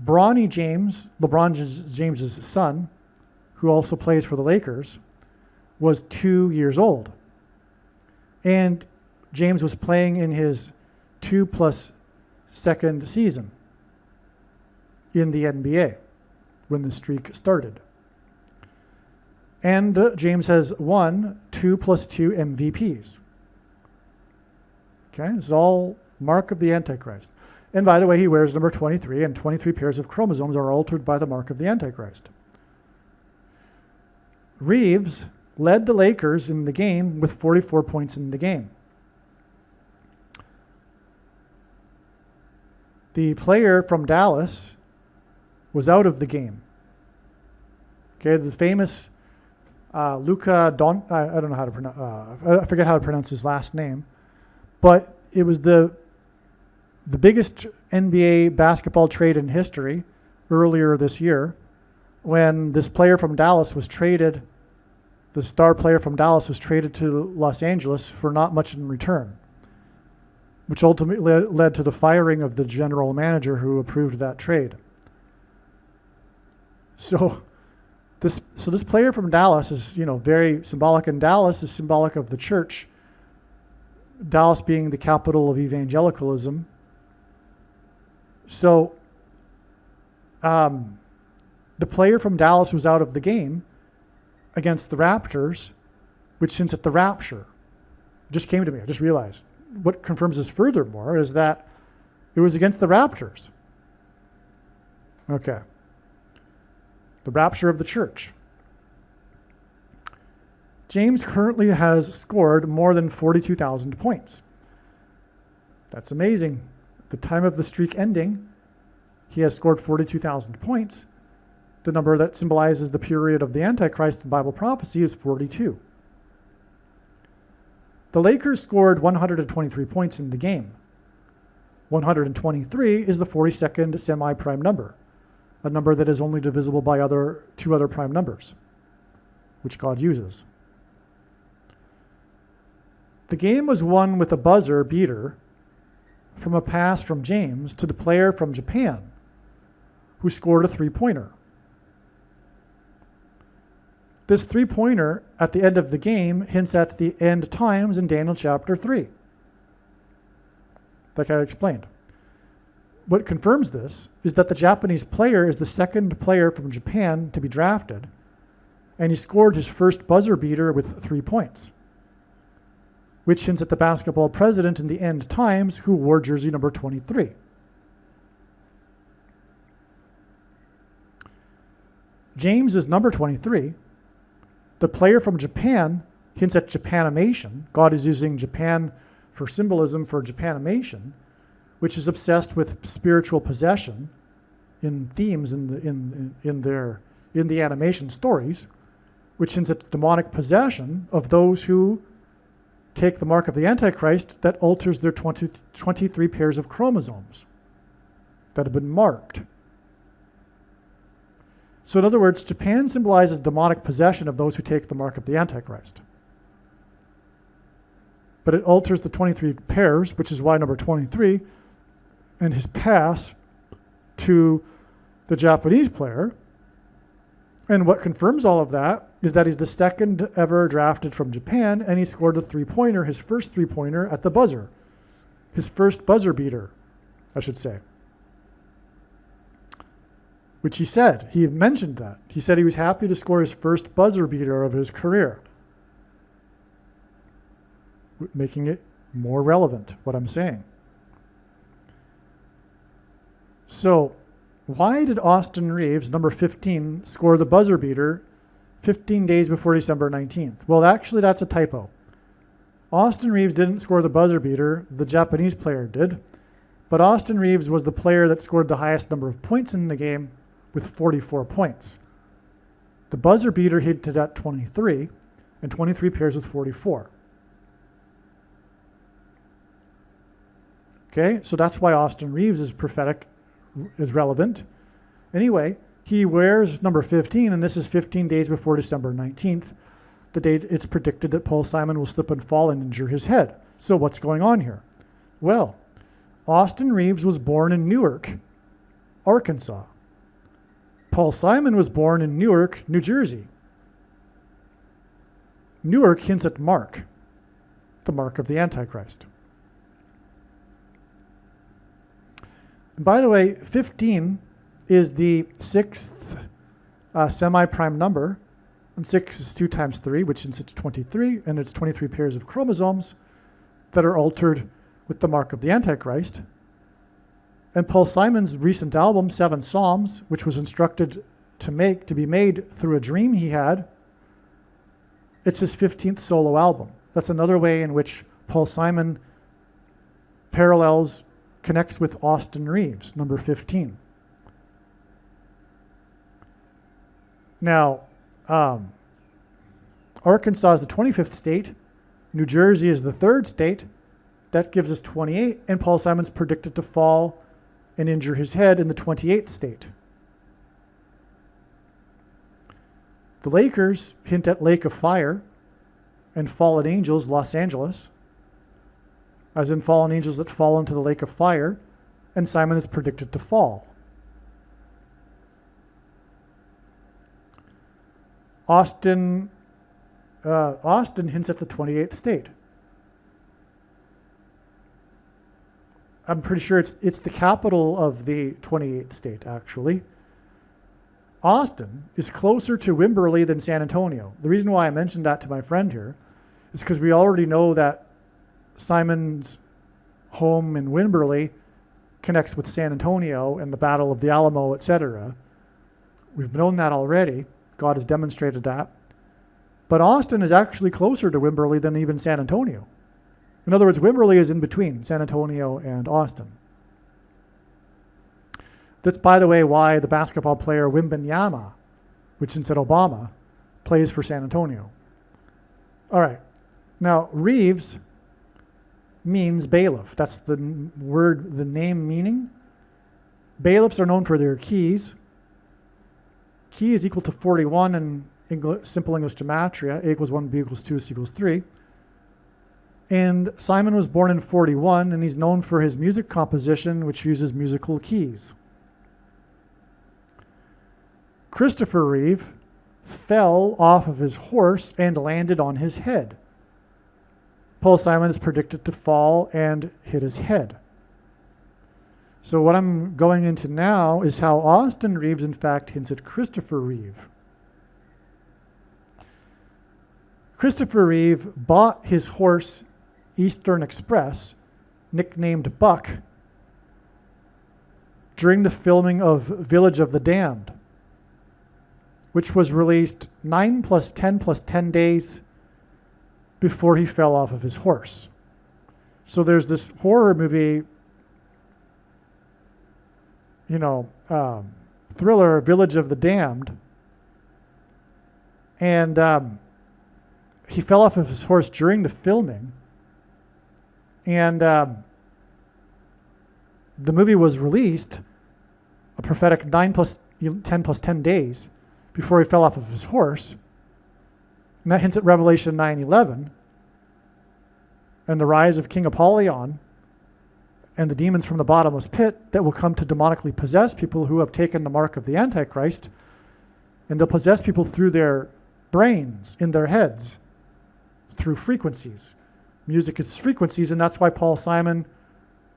Bronny James, LeBron James's son, who also plays for the Lakers, was 2 years old. And James was playing in his 2+ second season in the NBA when the streak started. And James has won 2 + 2 MVPs. Okay, this is all mark of the Antichrist. And by the way, he wears number 23, and 23 pairs of chromosomes are altered by the mark of the Antichrist. Reeves led the Lakers in the game with 44 points in the game. the player from Dallas was out of the game. Okay, the famous Luka Don, I don't know how to pronounce, I forget how to pronounce his last name, but it was the biggest NBA basketball trade in history earlier this year, when this player from Dallas was traded, the star player from Dallas was traded to Los Angeles for not much in return, which ultimately led to the firing of the general manager who approved that trade. So this player from Dallas is, very symbolic, and Dallas is symbolic of the church, Dallas being the capital of evangelicalism. So the player from Dallas was out of the game against the Raptors, which hints at the rapture. It just came to me. I just realized. What confirms this furthermore is that it was against the Raptors. Okay. The rapture of the church. James currently has scored more than 42,000 points. That's amazing. At the time of the streak ending, he has scored 42,000 points. The number that symbolizes the period of the Antichrist in Bible prophecy is 42. The Lakers scored 123 points in the game. 123 is the 42nd semi-prime number, a number that is only divisible by two other prime numbers, which God uses. The game was won with a buzzer beater from a pass from James to the player from Japan, who scored a three-pointer. This three-pointer at the end of the game hints at the end times in Daniel chapter 3, like I explained. What confirms this is that the Japanese player is the second player from Japan to be drafted, and he scored his first buzzer beater with 3 points, which hints at the basketball president in the end times who wore jersey number 23. James is number 23. The player from Japan hints at Japanimation. God is using Japan for symbolism for Japanimation, which is obsessed with spiritual possession in themes in the animation stories, which hints at demonic possession of those who take the mark of the Antichrist that alters their 23 pairs of chromosomes that have been marked. So in other words, Japan symbolizes demonic possession of those who take the mark of the Antichrist. But it alters the 23 pairs, which is why number 23, and his pass to the Japanese player. And what confirms all of that is that he's the second ever drafted from Japan, and he scored a three-pointer, his first three-pointer at the buzzer. His first buzzer beater, I should say. Which he mentioned that. He said he was happy to score his first buzzer beater of his career. Making it more relevant, what I'm saying. So, why did Austin Reeves, number 15, score the buzzer beater 15 days before December 19th? Well, actually, that's a typo. Austin Reeves didn't score the buzzer beater, the Japanese player did. But Austin Reeves was the player that scored the highest number of points in the game with 44 points. The buzzer beater hinted at 23, and 23 pairs with 44. Okay, so that's why Austin Reeves is prophetic, is relevant. Anyway, he wears number 15, and this is 15 days before December 19th, the date it's predicted that Paul Simon will slip and fall and injure his head. So what's going on here? Well, Austin Reeves was born in Newark, Arkansas. Paul Simon was born in Newark, New Jersey. Newark hints at Mark, the mark of the Antichrist. And by the way, 15 is the sixth semi-prime number, and 6 is 2 times 3, which is 23, and it's 23 pairs of chromosomes that are altered with the mark of the Antichrist. And Paul Simon's recent album, 7 Psalms, which was instructed to be made through a dream he had, it's his 15th solo album. That's another way in which Paul Simon parallels connects with Austin Reeves, number 15. Now, Arkansas is the 25th state. New Jersey is the 3rd state. That gives us 28. And Paul Simon's predicted to fall and injure his head in the 28th state. The Lakers hint at Lake of Fire and Fallen Angels, Los Angeles, as in fallen angels that fall into the Lake of Fire, and Simon is predicted to fall. Austin hints at the 28th state. I'm pretty sure it's the capital of the 28th state, actually. Austin is closer to Wimberley than San Antonio. The reason why I mentioned that to my friend here is because we already know that Simon's home in Wimberley connects with San Antonio and the Battle of the Alamo, etc. We've known that already. God has demonstrated that. But Austin is actually closer to Wimberley than even San Antonio. In other words, Wimberley is in between San Antonio and Austin. That's, by the way, why the basketball player Wembanyama, which instead Obama, plays for San Antonio. All right. Now, Reeves means bailiff. That's the word, the name meaning. Bailiffs are known for their keys. Key is equal to 41 in simple English gematria. A equals 1, B equals 2, C equals 3. And Simon was born in 41, and he's known for his music composition, which uses musical keys. Christopher Reeve fell off of his horse and landed on his head. Paul Simon is predicted to fall and hit his head. So what I'm going into now is how Austin Reeves, in fact, hints at Christopher Reeve. Christopher Reeve bought his horse, Eastern Express, nicknamed Buck, during the filming of Village of the Damned, which was released 9 plus 10 plus 10 days before he fell off of his horse. So there's this horror movie, thriller, Village of the Damned, and he fell off of his horse during the filming, and the movie was released a prophetic 9 plus 10 plus 10 days before he fell off of his horse. And that hints at Revelation 9:11 and the rise of King Apollyon and the demons from the bottomless pit that will come to demonically possess people who have taken the mark of the Antichrist, and they'll possess people through their brains, in their heads, through frequencies. Music is frequencies, and that's why Paul Simon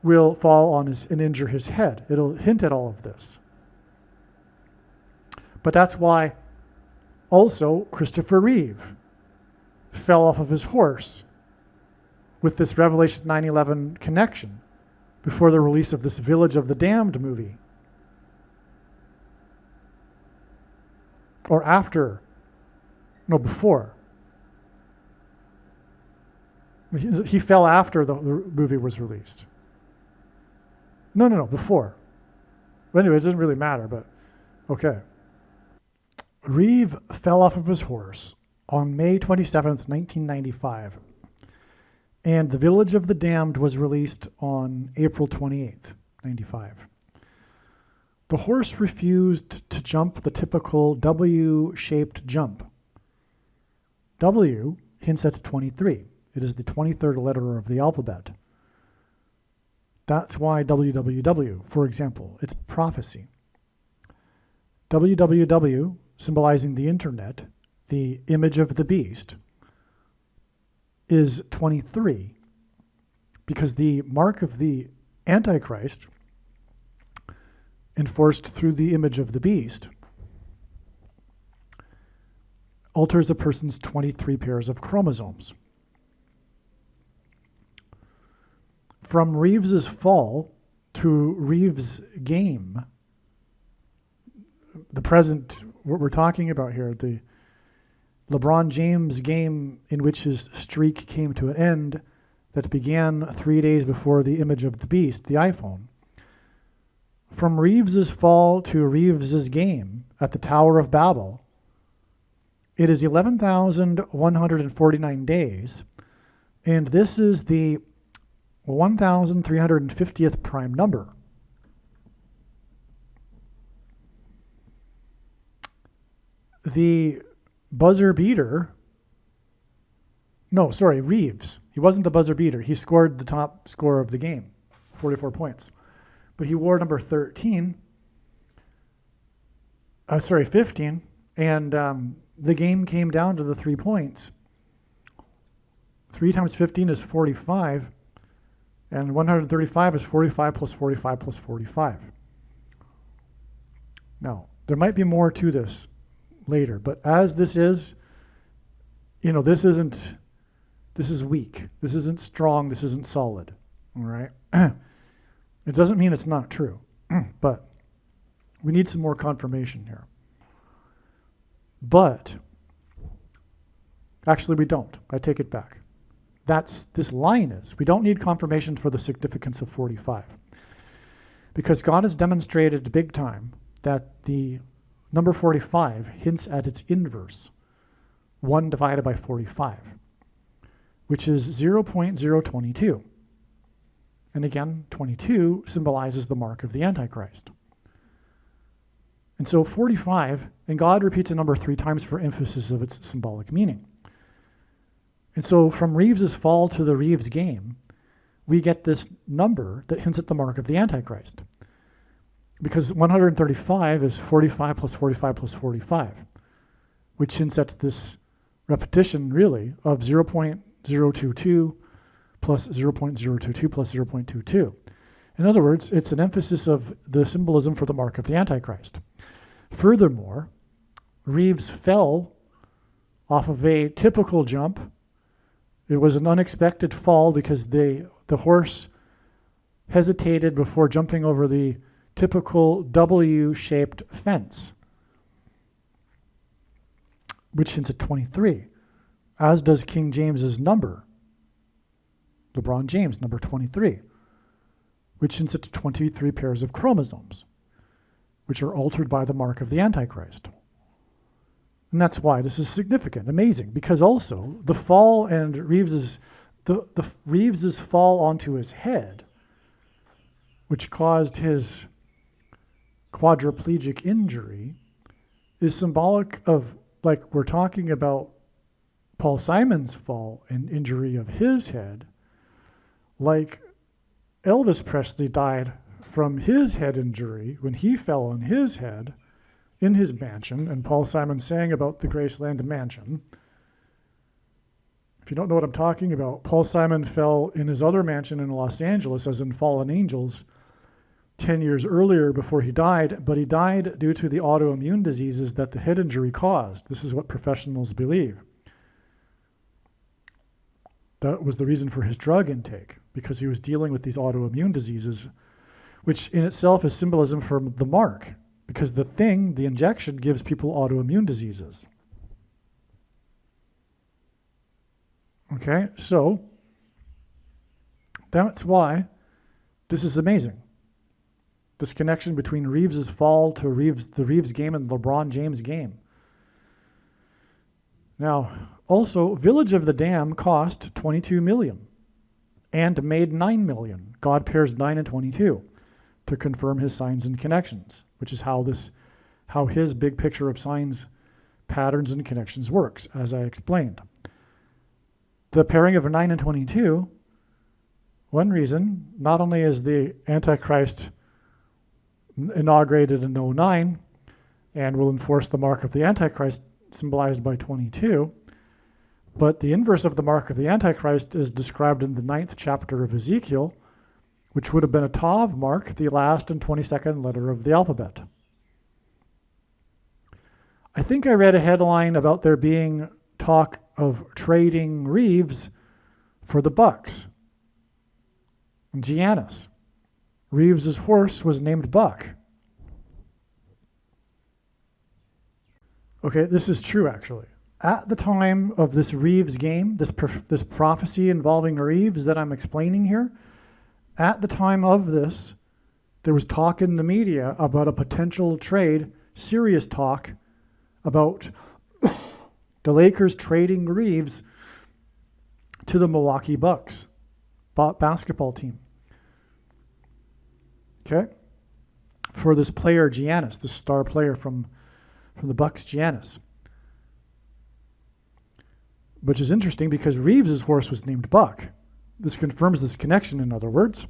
will fall on and injure his head. It'll hint at all of this. But that's why also Christopher Reeve fell off of his horse with this Revelation 9:11 connection before the release of this Village of the Damned movie. Or after. No, before. He fell after the movie was released. No, before. But anyway, it doesn't really matter, but okay. Reeve fell off of his horse on May 27th, 1995. And The Village of the Damned was released on April 28th, 95. The horse refused to jump the typical W-shaped jump. W hints at 23. It is the 23rd letter of the alphabet. That's why WWW, for example, it's prophecy. WWW, symbolizing the internet, the image of the beast, is 23, because the mark of the Antichrist, enforced through the image of the beast, alters a person's 23 pairs of chromosomes. From Reeves's fall to Reeves' game, the present, what we're talking about here, the LeBron James game in which his streak came to an end, that began 3 days before the image of the beast, the iPhone. From Reeves's fall to Reeves's game at the Tower of Babel, it is 11,149 days, and this is the 1,350th prime number. The buzzer beater, Reeves. He wasn't the buzzer beater. He scored the top score of the game, 44 points. But he wore number 15, and the game came down to the 3 points. 3 times 15 is 45, and 135 is 45 plus 45 plus 45. Now, there might be more to this later, but as this is, this is weak. This isn't strong. This isn't solid. All right? It doesn't mean it's not true, but we need some more confirmation here. But actually we don't. I take it back. This line is, we don't need confirmation for the significance of 45. Because God has demonstrated big time that the number 45 hints at its inverse, 1 divided by 45, which is 0.022. And again, 22 symbolizes the mark of the Antichrist. And so 45, and God repeats a number 3 times for emphasis of its symbolic meaning. And so from Reeves's fall to the Reeves game, we get this number that hints at the mark of the Antichrist. Because 135 is 45 plus 45 plus 45, which hints at this repetition, really, of 0.022 plus 0.022 plus 0.22. In other words, it's an emphasis of the symbolism for the mark of the Antichrist. Furthermore, Reeves fell off of a typical jump. It was an unexpected fall because the horse hesitated before jumping over the typical W-shaped fence, which hints at 23, as does King James's number, LeBron James, number 23, which hints at 23 pairs of chromosomes, which are altered by the mark of the Antichrist. And that's why this is significant, amazing, because also the fall and Reeves's fall onto his head, which caused his quadriplegic injury, is symbolic of, like we're talking about Paul Simon's fall and injury of his head, like Elvis Presley died from his head injury when he fell on his head in his mansion, and Paul Simon sang about the Graceland mansion. If you don't know what I'm talking about, Paul Simon fell in his other mansion in Los Angeles, as in Fallen Angels, 10 years earlier before he died, but he died due to the autoimmune diseases that the head injury caused. This is what professionals believe. That was the reason for his drug intake, because he was dealing with these autoimmune diseases, which in itself is symbolism for the mark, because the injection, gives people autoimmune diseases. Okay, so that's why this is amazing. This connection between Reeves's fall to the Reeves game and LeBron James game. Now, also, Village of the Dam cost $22 million and made $9 million. God pairs 9 and 22 to confirm his signs and connections, which is how his big picture of signs, patterns, and connections works, as I explained. The pairing of 9 and 22, one reason, not only is the Antichrist inaugurated in 09 and will enforce the mark of the Antichrist symbolized by 22, but the inverse of the mark of the Antichrist is described in the 9th chapter of Ezekiel, which would have been a Tav mark, the last and 22nd letter of the alphabet. I think I read a headline about there being talk of trading Reeves for the Bucks. Giannis. Reeves's horse was named Buck. Okay, this is true actually. At the time of this Reeves game, this prophecy involving Reeves that I'm explaining here, at the time of this, there was talk in the media about a potential trade, serious talk about the Lakers trading Reeves to the Milwaukee Bucks basketball team. Okay? For this player, Giannis, the star player from the Bucks, Giannis. Which is interesting because Reeves' horse was named Buck. This confirms this connection, in other words.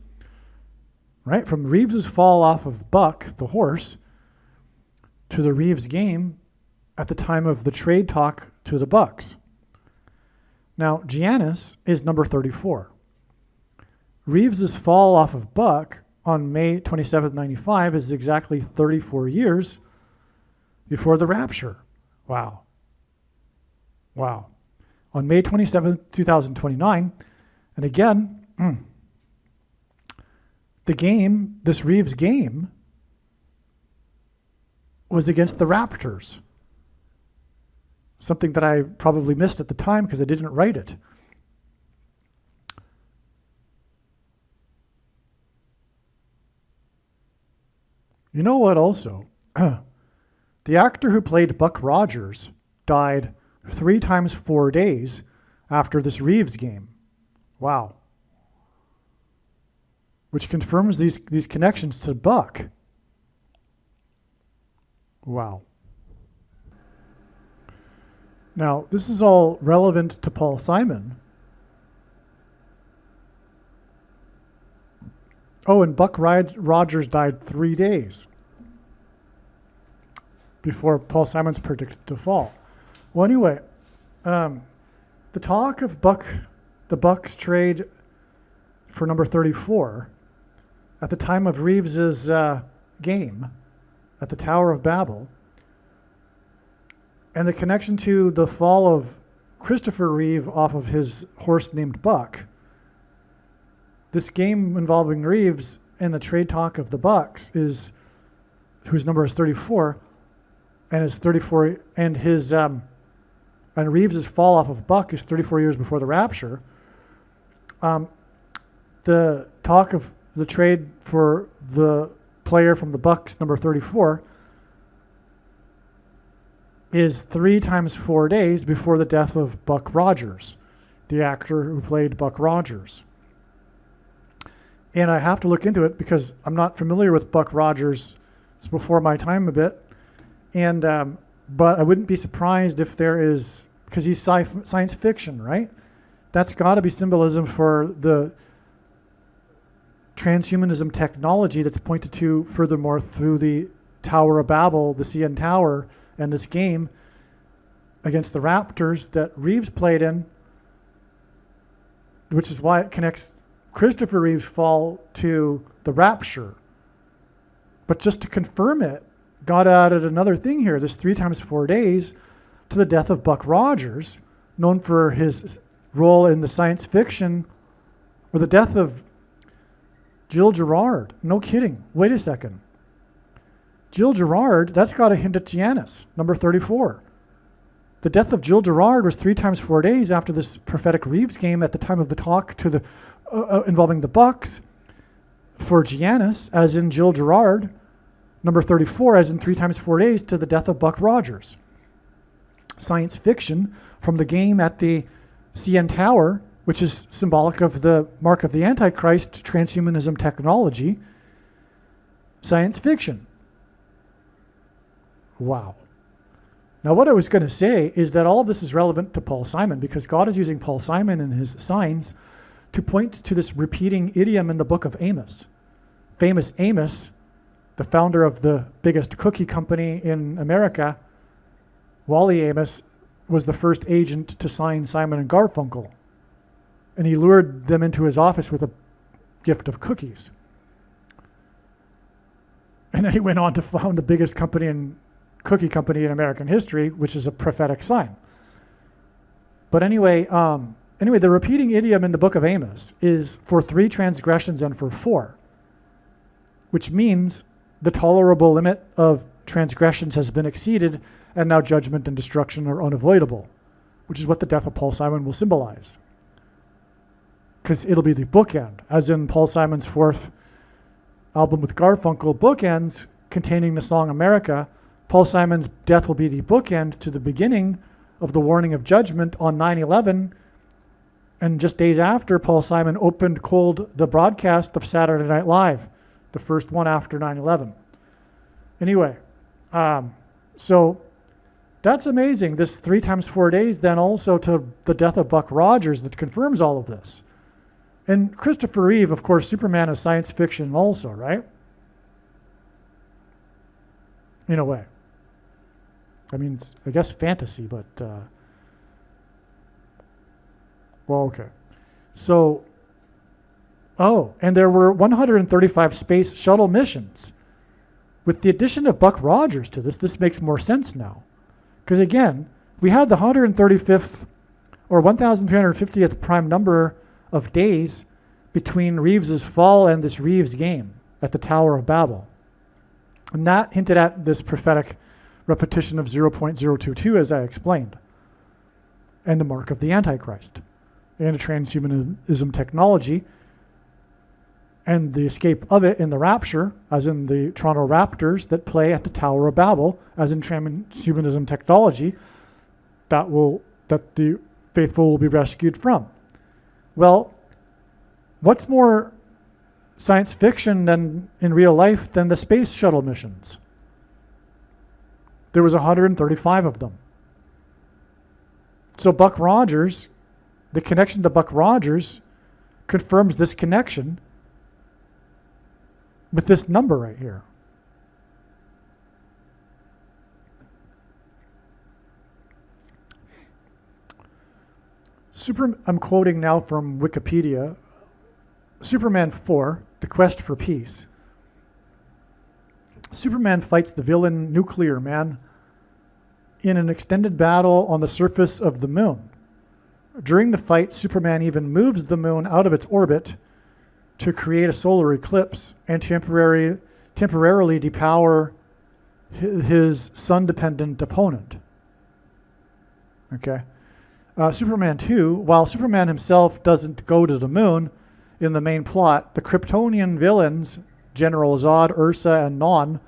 Right? From Reeves' fall off of Buck, the horse, to the Reeves game at the time of the trade talk to the Bucks. Now, Giannis is number 34. Reeves' fall off of Buck on May 27th, 95 is exactly 34 years before the rapture. Wow. Wow. On May 27th, 2029, and again, the game, this Reeves game, was against the Raptors. Something that I probably missed at the time because I didn't write it. You know what also? The actor who played Buck Rogers died 3 times 4 days after this Reeves game. Wow. Which confirms these connections to Buck. Wow. Now, this is all relevant to Paul Simon. Oh, and Buck Rogers died 3 days before Paul Simon's predicted to fall. Well, anyway, the talk of the Bucks trade for number 34 at the time of Reeves's game at the Tower of Babel, and the connection to the fall of Christopher Reeve off of his horse named Buck. This game involving Reeves and the trade talk of the Bucks whose number is 34, and is 34, and his and Reeves' fall off of Buck is 34 years before the rapture. The talk of the trade for the player from the Bucks, number 34, is 3 times 4 days before the death of Buck Rogers, the actor who played Buck Rogers. And I have to look into it because I'm not familiar with Buck Rogers. It's before my time a bit. And but I wouldn't be surprised if there is, because he's science fiction, right? That's got to be symbolism for the transhumanism technology that's pointed to furthermore through the Tower of Babel, the CN Tower, and this game against the Raptors that Reeves played in, which is why it connects Christopher Reeve's fall to the rapture. But just to confirm it, God added another thing here, this 3 times 4 days, to the death of Buck Rogers, known for his role in the science fiction, or the death of Jill Gerard. No kidding. Wait a second. Jill Gerard, that's got a hint at Giannis, number 34. The death of Jill Gerard was 3 times 4 days after this prophetic Reeves game at the time of the talk to the involving the Bucks for Giannis, as in Jill Gerard, number 34, as in 3 times 4 days to the death of Buck Rogers. Science fiction from the game at the CN Tower, which is symbolic of the mark of the Antichrist, transhumanism technology. Science fiction. Wow. Now, what I was going to say is that all of this is relevant to Paul Simon because God is using Paul Simon and his signs to point to this repeating idiom in the book of Amos. Famous Amos, the founder of the biggest cookie company in America, Wally Amos, was the first agent to sign Simon and Garfunkel. And he lured them into his office with a gift of cookies. And then he went on to found the biggest cookie company in American history, which is a prophetic sign. But anyway, the repeating idiom in the book of Amos is for 3 transgressions and for 4, which means the tolerable limit of transgressions has been exceeded and now judgment and destruction are unavoidable. which is what the death of Paul Simon will symbolize. Because it'll be the bookend, as in Paul Simon's fourth album with Garfunkel, Bookends, containing the song America. Paul Simon's death will be the bookend to the beginning of the warning of judgment on 9/11. And just days after, Paul Simon opened cold the broadcast of Saturday Night Live, the first one after 9/11. Anyway, so that's amazing. This 3 times 4 days then also to the death of Buck Rogers that confirms all of this. And Christopher Reeve, of course, Superman is science fiction also, right? In a way. I mean, I guess fantasy, but, well, okay. So, and there were 135 space shuttle missions. With the addition of Buck Rogers to this makes more sense now. Because again, we had the 135th or 1,350th prime number of days between Reeves's fall and this Reeves game at the Tower of Babel. And that hinted at this prophetic repetition of 0.022, as I explained, and the mark of the Antichrist, and a transhumanism technology, and the escape of it in the rapture, as in the Toronto Raptors that play at the Tower of Babel, as in transhumanism technology, that the faithful will be rescued from. Well, what's more science fiction than in real life than the space shuttle missions? There was 135 of them. So Buck Rogers, the connection to Buck Rogers confirms this connection with this number right here. I'm quoting now from Wikipedia. Superman 4, The Quest for Peace. Superman fights the villain Nuclear Man in an extended battle on the surface of the moon. During the fight, Superman even moves the moon out of its orbit to create a solar eclipse and temporarily depower his sun-dependent opponent. Okay. Superman 2, while Superman himself doesn't go to the moon in the main plot, the Kryptonian villains, General Zod, Ursa, and Non,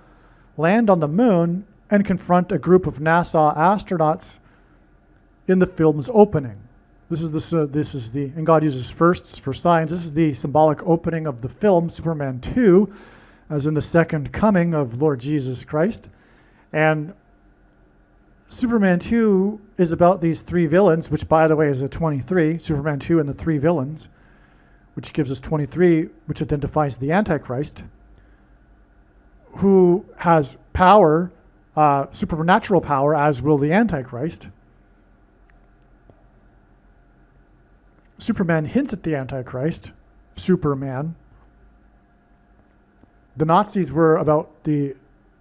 land on the moon and confront a group of NASA astronauts in the film's opening. This is the, and God uses firsts for signs. This is the symbolic opening of the film, Superman 2, as in the second coming of Lord Jesus Christ. And Superman 2 is about these 3 villains, which, by the way, is a 23. Superman 2 and the 3 villains, which gives us 23, which identifies the Antichrist, who has power, supernatural power, as will the Antichrist. Superman hints at the Antichrist, Superman. The Nazis were about the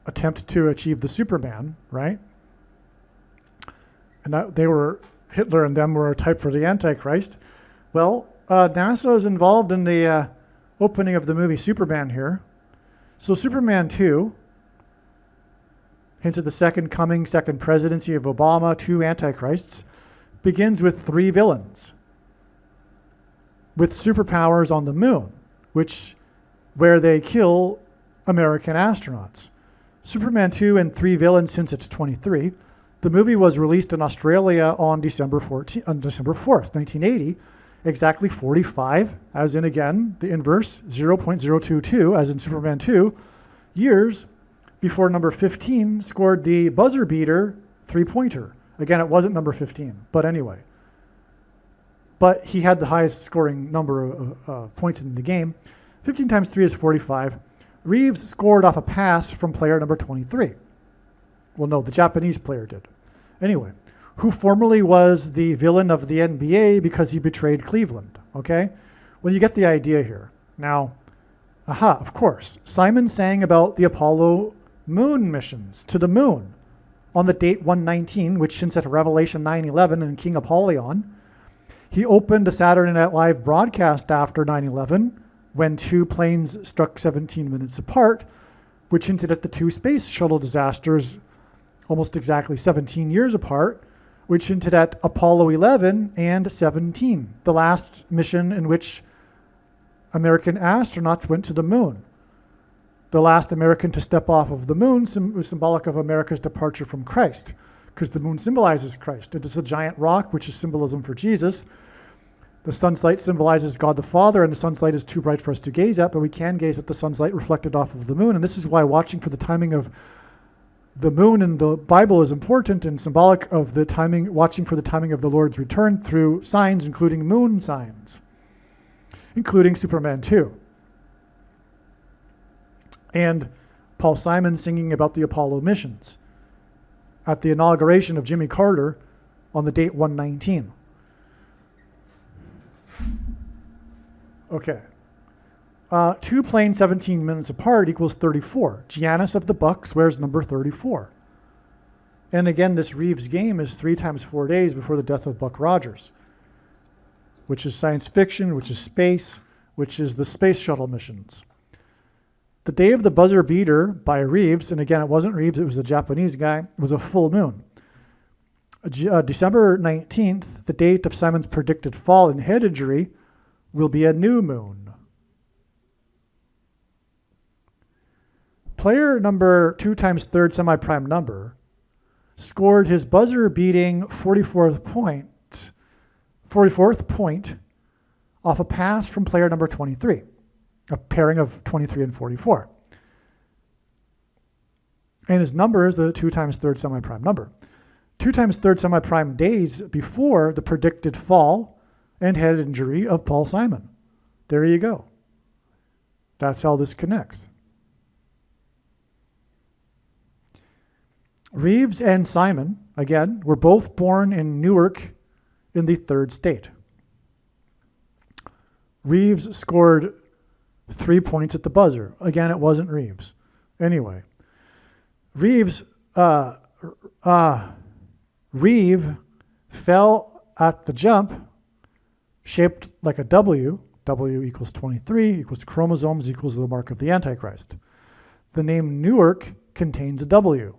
attempt to achieve the Superman, right? And Hitler and them were a type for the Antichrist. Well, NASA is involved in the opening of the movie Superman here. So Superman 2 hints at the second coming, second presidency of Obama, 2 antichrists, begins with 3 villains with superpowers on the moon, where they kill American astronauts. Superman 2 and 3 villains hints at 23. The movie was released in Australia on December 4th, 1980, exactly 45, as in, again, the inverse, 0.022, as in Superman 2, years before number 15 scored the buzzer beater 3-pointer. Again, it wasn't number 15, but anyway. But he had the highest scoring number of points in the game. 15 times 3 is 45. Reeves scored off a pass from player number 23. Well, no, the Japanese player did. Anyway, who formerly was the villain of the NBA because he betrayed Cleveland, okay? Well, you get the idea here. Now, of course, Simon sang about the Apollo moon missions to the moon on the date 119, which hints at Revelation 9:11 and King Apollyon. He opened a Saturday Night Live broadcast after 9/11 when 2 planes struck 17 minutes apart, which hinted at the 2 space shuttle disasters almost exactly 17 years apart, which hinted at Apollo 11 and 17, the last mission in which American astronauts went to the moon. The last American to step off of the moon was symbolic of America's departure from Christ, because the moon symbolizes Christ. It is a giant rock, which is symbolism for Jesus. The sun's light symbolizes God the Father, and the sun's light is too bright for us to gaze at, but we can gaze at the sun's light reflected off of the moon. And this is why watching for the timing of the moon in the Bible is important and symbolic of the timing, watching for the timing of the Lord's return through signs, including moon signs, including Superman 2. And Paul Simon singing about the Apollo missions at the inauguration of Jimmy Carter on the date 119. Okay. 2 planes 17 minutes apart equals 34. Giannis of the Bucks wears number 34. And again, this Reeves game is 3 times 4 days before the death of Buck Rogers, which is science fiction, which is space, which is the space shuttle missions. The day of the buzzer beater by Reeves, and again, it wasn't Reeves, it was a Japanese guy, was a full moon. December 19th, the date of Simon's predicted fall and head injury, will be a new moon. Player number 2 times third semi-prime number scored his buzzer-beating 44th point off a pass from player number 23, a pairing of 23 and 44. And his number is the 2 times third semi-prime number. 2 times third semi-prime days before the predicted fall and head injury of Paul Simon. There you go. That's how this connects. Reeves and Simon, again, were both born in Newark in the third state. Reeves scored 3 points at the buzzer. Again, it wasn't Reeves. Anyway, Reeve fell at the jump shaped like a W. W equals 23, equals chromosomes, equals the mark of the Antichrist. The name Newark contains a W,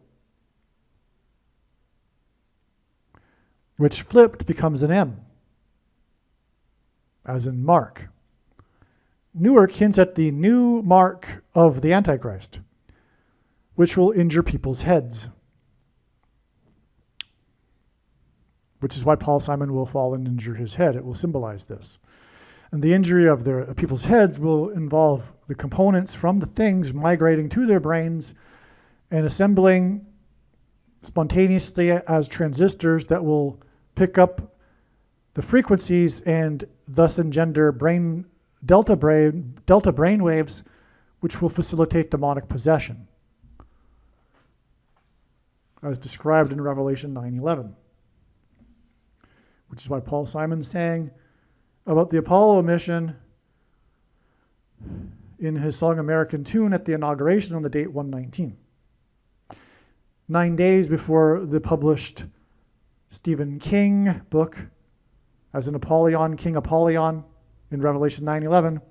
which flipped becomes an M, as in Mark. Newark hints at the new mark of the Antichrist, which will injure people's heads, which is why Paul Simon will fall and injure his head. It will symbolize this. And the injury of their people's heads will involve the components from the things migrating to their brains and assembling spontaneously as transistors that will pick up the frequencies and thus engender delta brain waves, which will facilitate demonic possession, as described in Revelation 9:11. Which is why Paul Simon sang about the Apollo mission in his song American Tune at the inauguration on the date 119. 9 days before the published Stephen King book, as in Apollyon, King Apollyon, in Revelation 9:11,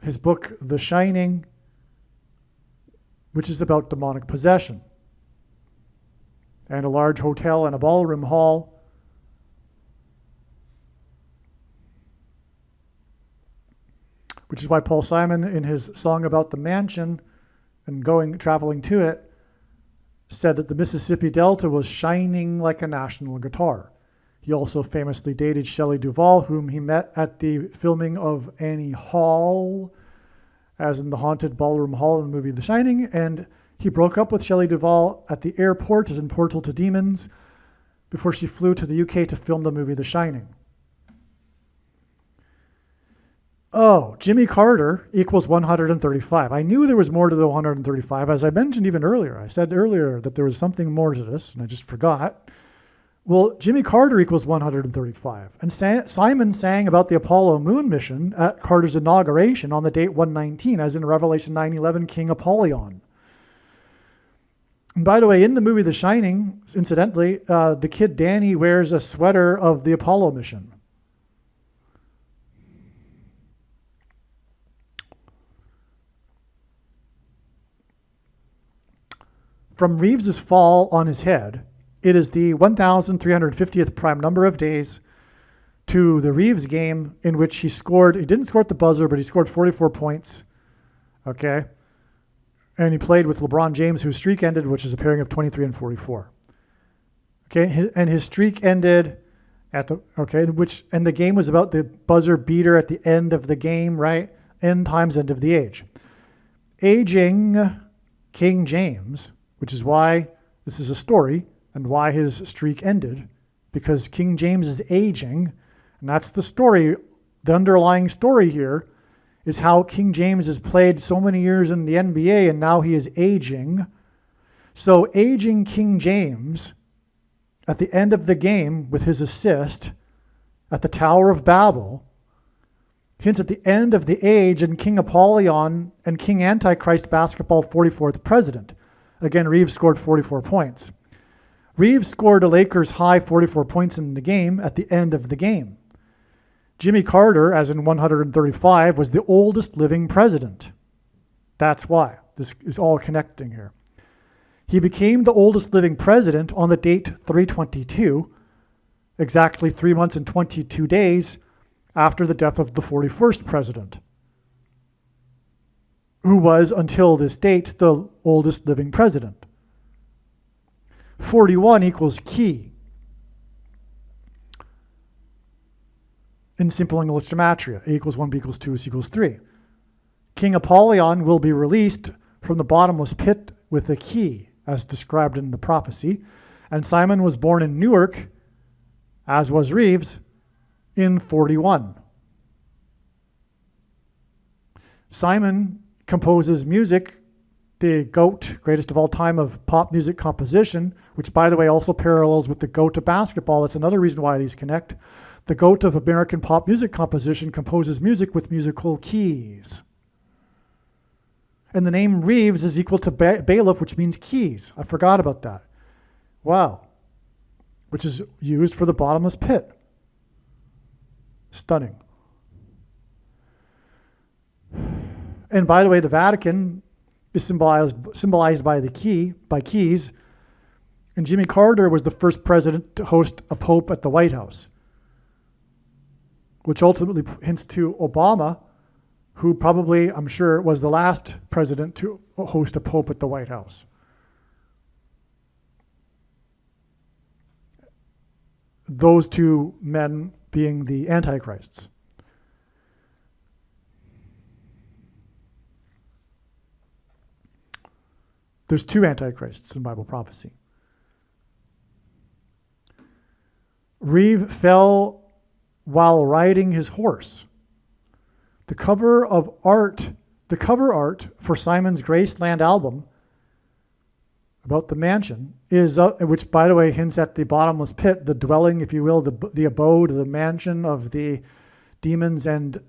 his book The Shining, which is about demonic possession, and a large hotel and a ballroom hall, which is why Paul Simon, in his song about the mansion and traveling to it, said that the Mississippi Delta was shining like a national guitar. He also famously dated Shelley Duvall, whom he met at the filming of Annie Hall, as in the haunted ballroom hall in the movie The Shining, and he broke up with Shelley Duvall at the airport, as in Portal to Demons, before she flew to the UK to film the movie The Shining. Oh, Jimmy Carter equals 135. I knew there was more to the 135. As I mentioned even earlier, I said earlier that there was something more to this, and I just forgot. Well, Jimmy Carter equals 135. And Simon sang about the Apollo moon mission at Carter's inauguration on the date 119, as in Revelation 9:11, King Apollyon. And by the way, in the movie The Shining, incidentally, the kid Danny wears a sweater of the Apollo mission. From Reeves's fall on his head It is the 1,350th prime number of days to the Reeves game in which he didn't score at the buzzer, but he scored 44 points. Okay. And he played with LeBron James, whose streak ended, which is a pairing of 23 and 44. Okay. And his streak ended and the game was about the buzzer beater at the end of the game, right? End times end of the age. Aging King James, which is why this is a story and why his streak ended, because King James is aging, and that's the story. The underlying story here is how King James has played so many years in the NBA and now he is aging. So aging King James at the end of the game with his assist at the Tower of Babel hints at the end of the age in King Apollyon and King Antichrist basketball 44th president. Again, Reeves scored 44 points. Reeves scored a Lakers high 44 points in the game at the end of the game. Jimmy Carter, as in 135, was the oldest living president. That's why. This is all connecting here. He became the oldest living president on the date 322, exactly 3 months and 22 days after the death of the 41st president, who was, until this date, the oldest living president. 41 equals key in simple English gematria. A equals 1, B equals 2, C equals 3. King Apollyon will be released from the bottomless pit with a key, as described in the prophecy. And Simon was born in Newark, as was Reeves, in 41. Simon composes music, the GOAT, greatest of all time of pop music composition, which, by the way, also parallels with the GOAT of basketball. That's another reason why these connect. The GOAT of American pop music composition composes music with musical keys. And the name Reeves is equal to bailiff, which means keys. I forgot about that. Wow. Which is used for the bottomless pit. Stunning. And by the way, the Vatican is symbolized by keys. And Jimmy Carter was the first president to host a pope at the White House, which ultimately hints to Obama, who probably, I'm sure, was the last president to host a pope at the White House. Those two men being the antichrists. There's two antichrists in Bible prophecy. Reeve fell while riding his horse. The cover art for Simon's Graceland album about the mansion is, which by the way hints at the bottomless pit, the dwelling, if you will, the abode, the mansion of the demons and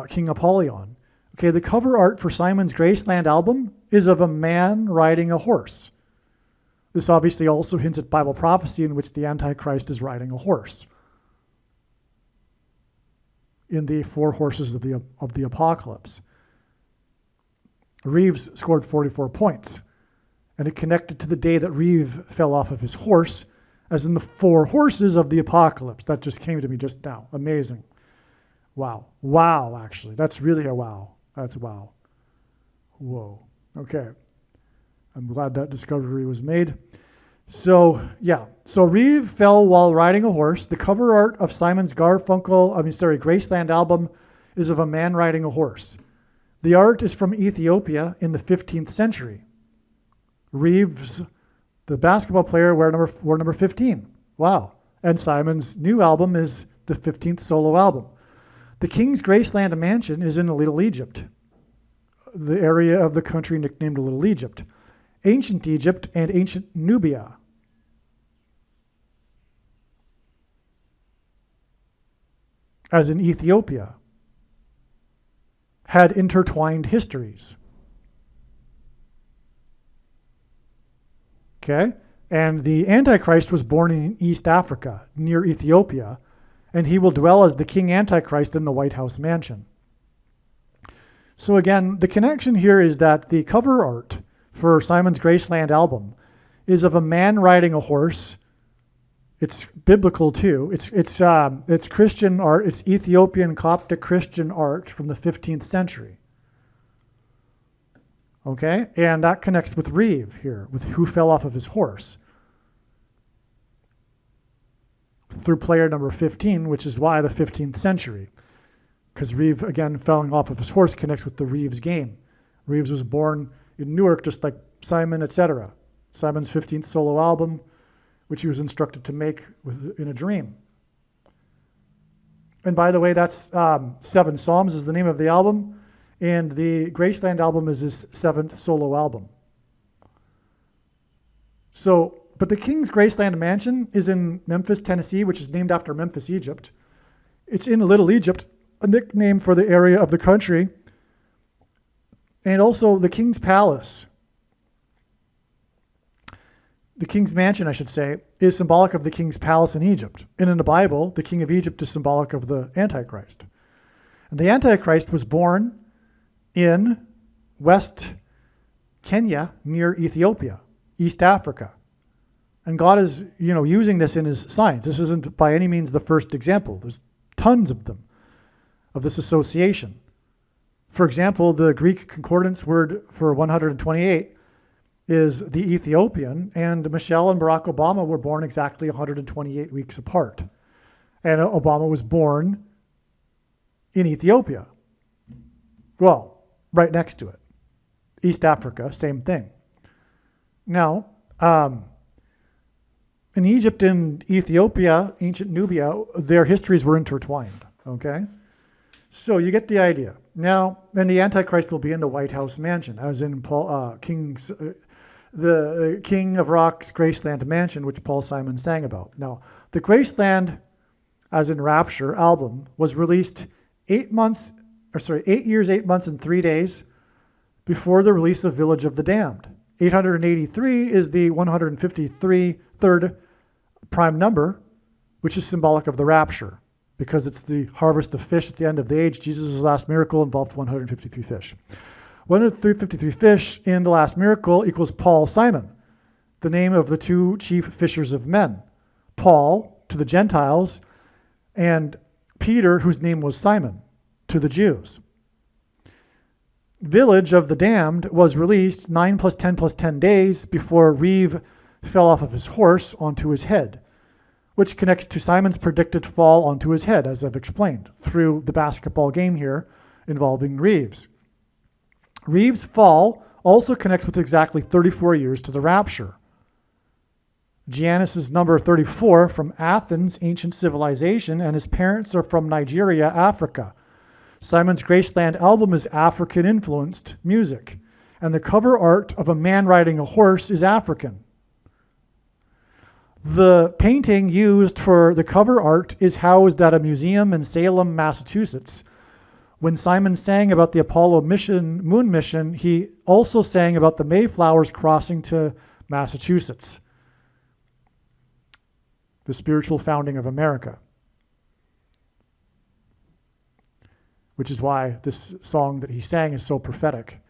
King Apollyon. Okay, the cover art for Simon's Graceland album is of a man riding a horse. This obviously also hints at Bible prophecy in which the Antichrist is riding a horse in the four horses of the apocalypse. Reeves scored 44 points, and it connected to the day that Reeves fell off of his horse, as in the four horses of the apocalypse. That just came to me just now. Amazing. Wow. Wow, actually. That's really a wow. That's wow. Whoa. Okay. I'm glad that discovery was made. So, yeah. So Reeve fell while riding a horse. The cover art of Simon's Graceland album is of a man riding a horse. The art is from Ethiopia in the 15th century. Reeves, the basketball player, wore number 15. Wow. And Simon's new album is the 15th solo album. The King's Graceland mansion is in Little Egypt, the area of the country nicknamed Little Egypt, ancient Egypt and ancient Nubia. As in Ethiopia, had intertwined histories. Okay? And the Antichrist was born in East Africa, near Ethiopia, and he will dwell as the King Antichrist in the White House mansion. So again, the connection here is that the cover art for Simon's Graceland album is of a man riding a horse. It's biblical too. It's Christian art. It's Ethiopian Coptic Christian art from the 15th century. Okay, and that connects with Reeve here, with who fell off of his horse. Through player number 15, which is why the 15th century. Because Reeve, again, falling off of his horse connects with the Reeves game. Reeves was born in Newark, just like Simon, etc. Simon's 15th solo album, which he was instructed to make in a dream. And by the way, that's Seven Psalms is the name of the album, and the Graceland album is his 7th solo album. So, but the King's Graceland Mansion is in Memphis, Tennessee, which is named after Memphis, Egypt. It's in Little Egypt, a nickname for the area of the country. And also the King's Palace, the King's Mansion, I should say, is symbolic of the King's Palace in Egypt. And in the Bible, the King of Egypt is symbolic of the Antichrist. And the Antichrist was born in West Kenya near Ethiopia, East Africa. And God is, using this in his science. This isn't by any means the first example. There's tons of them, of this association. For example, the Greek concordance word for 128 is the Ethiopian, and Michelle and Barack Obama were born exactly 128 weeks apart. And Obama was born in Ethiopia. Well, right next to it. East Africa, same thing. Now, in Egypt and Ethiopia, ancient Nubia, their histories were intertwined, okay? So you get the idea. Now, and the Antichrist will be in the White House mansion, as in the King of Rock's Graceland mansion, which Paul Simon sang about. Now, the Graceland, as in Rapture album, was released 8 years, 8 months, and 3 days before the release of Village of the Damned. 883 is the 153rd prime number, which is symbolic of the rapture, because it's the harvest of fish at the end of the age. Jesus' last miracle involved 153 fish. 153 fish in the last miracle equals Paul Simon, the name of the two chief fishers of men. Paul to the Gentiles, and Peter, whose name was Simon, to the Jews. Village of the Damned was released 9 plus 10 plus 10 days before Reeve fell off of his horse onto his head, which connects to Simon's predicted fall onto his head, as I've explained, through the basketball game here involving Reeves. Reeves' fall also connects with exactly 34 years to the rapture. Giannis is number 34 from Athens, ancient civilization, and his parents are from Nigeria, Africa. Simon's Graceland album is African-influenced music, and the cover art of a man riding a horse is African. The painting used for the cover art is housed at a museum in Salem, Massachusetts. When Simon sang about the Apollo moon mission, he also sang about the Mayflowers crossing to Massachusetts, the spiritual founding of America. Which is why this song that he sang is so prophetic.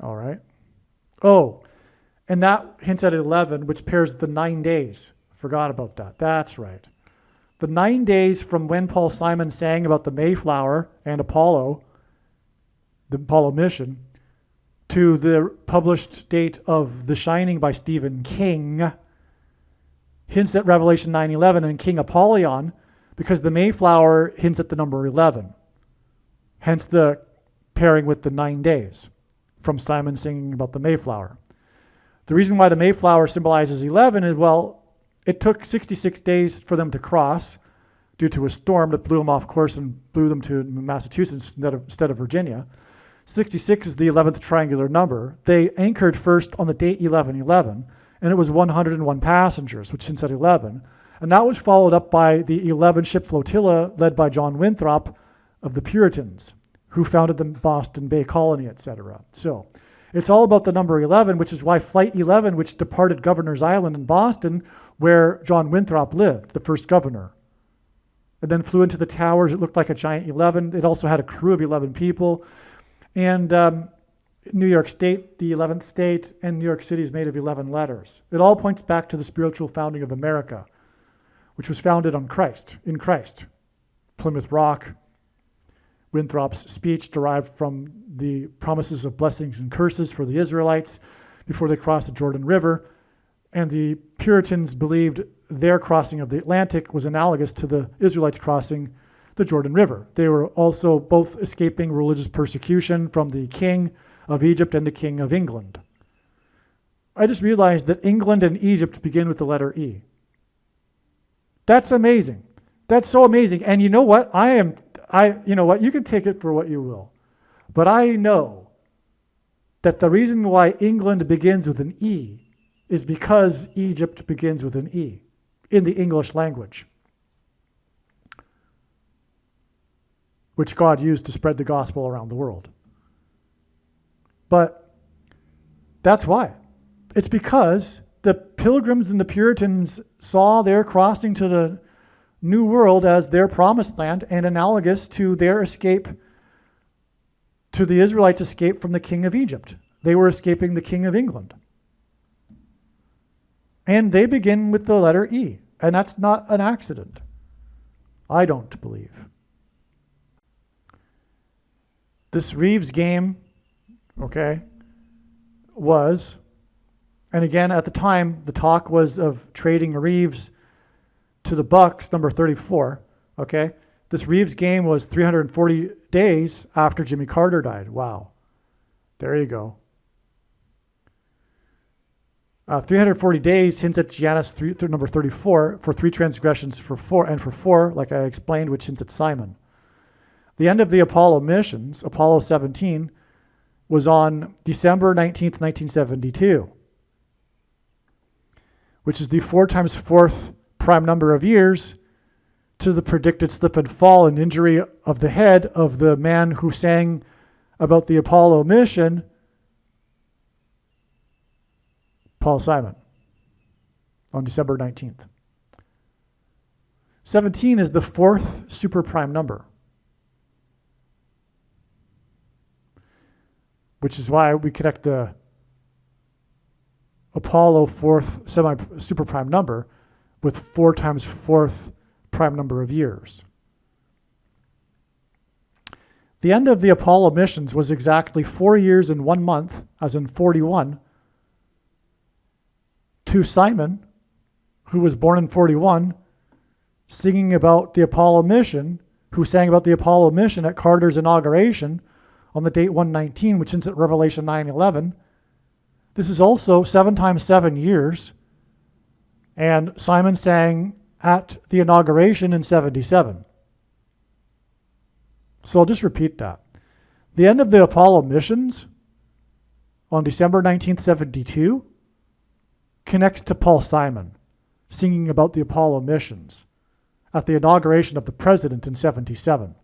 All right. Oh, and that hints at 11, which pairs the 9 days. Forgot about that. That's right. The 9 days from when Paul Simon sang about the Mayflower and Apollo, the Apollo mission, to the published date of The Shining by Stephen King, hints at Revelation 9:11 and King Apollyon, because the Mayflower hints at the number 11. Hence the pairing with the 9 days from Simon singing about the Mayflower. The reason why the Mayflower symbolizes 11 is, well, it took 66 days for them to cross due to a storm that blew them off course and blew them to Massachusetts instead of Virginia. 66 is the 11th triangular number. They anchored first on the date 11/11, and it was 101 passengers, which hints at 11. And that was followed up by the 11-ship flotilla led by John Winthrop of the Puritans, who founded the Boston Bay Colony, etc. So it's all about the number 11, which is why Flight 11, which departed Governor's Island in Boston, where John Winthrop lived, the first governor, and then flew into the towers. It looked like a giant 11. It also had a crew of 11 people. And New York State, the 11th state, and New York City is made of 11 letters. It all points back to the spiritual founding of America, which was founded on Christ, in Christ. Plymouth Rock, Winthrop's speech derived from the promises of blessings and curses for the Israelites before they crossed the Jordan River. And the Puritans believed their crossing of the Atlantic was analogous to the Israelites crossing the Jordan River. They were also both escaping religious persecution from the king of Egypt and the king of England. I just realized that England and Egypt begin with the letter E. That's amazing. That's so amazing. And you know what? You know what? You can take it for what you will. But I know that the reason why England begins with an E is because Egypt begins with an E in the English language, which God used to spread the gospel around the world. But that's why. It's because the Pilgrims and the Puritans saw their crossing to the New World as their promised land and analogous to their escape, to the Israelites' escape from the king of Egypt. They were escaping the king of England. And they begin with the letter E, and that's not an accident. I don't believe. This Reeves game, was, and again, at the time, the talk was of trading Reeves to the Bucks, number 34, This Reeves game was 340 days after Jimmy Carter died. Wow. There you go. 340 days hints at Janus number 34 for 3 transgressions for 4, and for 4, like I explained, which hints at Simon. The end of the Apollo missions, Apollo 17, was on December 19th, 1972, which is the 4 times 4th prime number of years to the predicted slip and fall and injury of the head of the man who sang about the Apollo mission, Paul Simon, on December 19th. 17 is the 4th super prime number, which is why we connect the Apollo 4th semi-super prime number with 4 times 4th prime number of years. The end of the Apollo missions was exactly 4 years and 1 month, as in 41, to Simon, who was born in 41, singing about the Apollo mission, who sang about the Apollo mission at Carter's inauguration on the date 119, which is at Revelation 9:11. This is also 7 times 7 years, and Simon sang at the inauguration in 77. So I'll just repeat that. The end of the Apollo missions on December 19th, 72, connects to Paul Simon singing about the Apollo missions at the inauguration of the president in 77.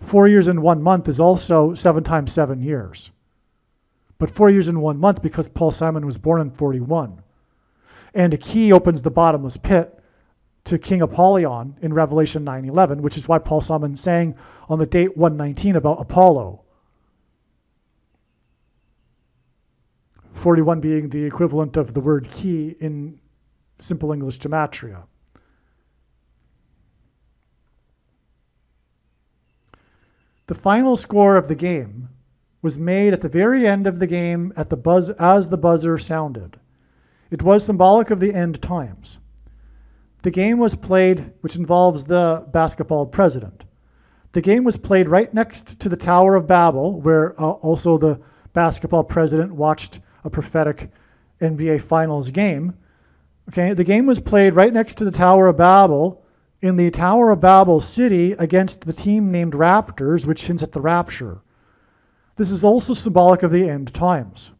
4 years and 1 month is also 7 times 7 years. But 4 years and 1 month because Paul Simon was born in 41. And a key opens the bottomless pit to King Apollyon in Revelation 9:11, which is why Paul Simon sang on the date 119 about Apollo. 41 being the equivalent of the word key in Simple English Gematria. The final score of the game was made at the very end of the game at as the buzzer sounded. It was symbolic of the end times. The game was played, which involves the basketball president. The game was played right next to the Tower of Babel, where also the basketball president watched a prophetic NBA Finals game. The game was played right next to the Tower of Babel in the Tower of Babel city against the team named Raptors, which hints at the rapture. This is also symbolic of the end times.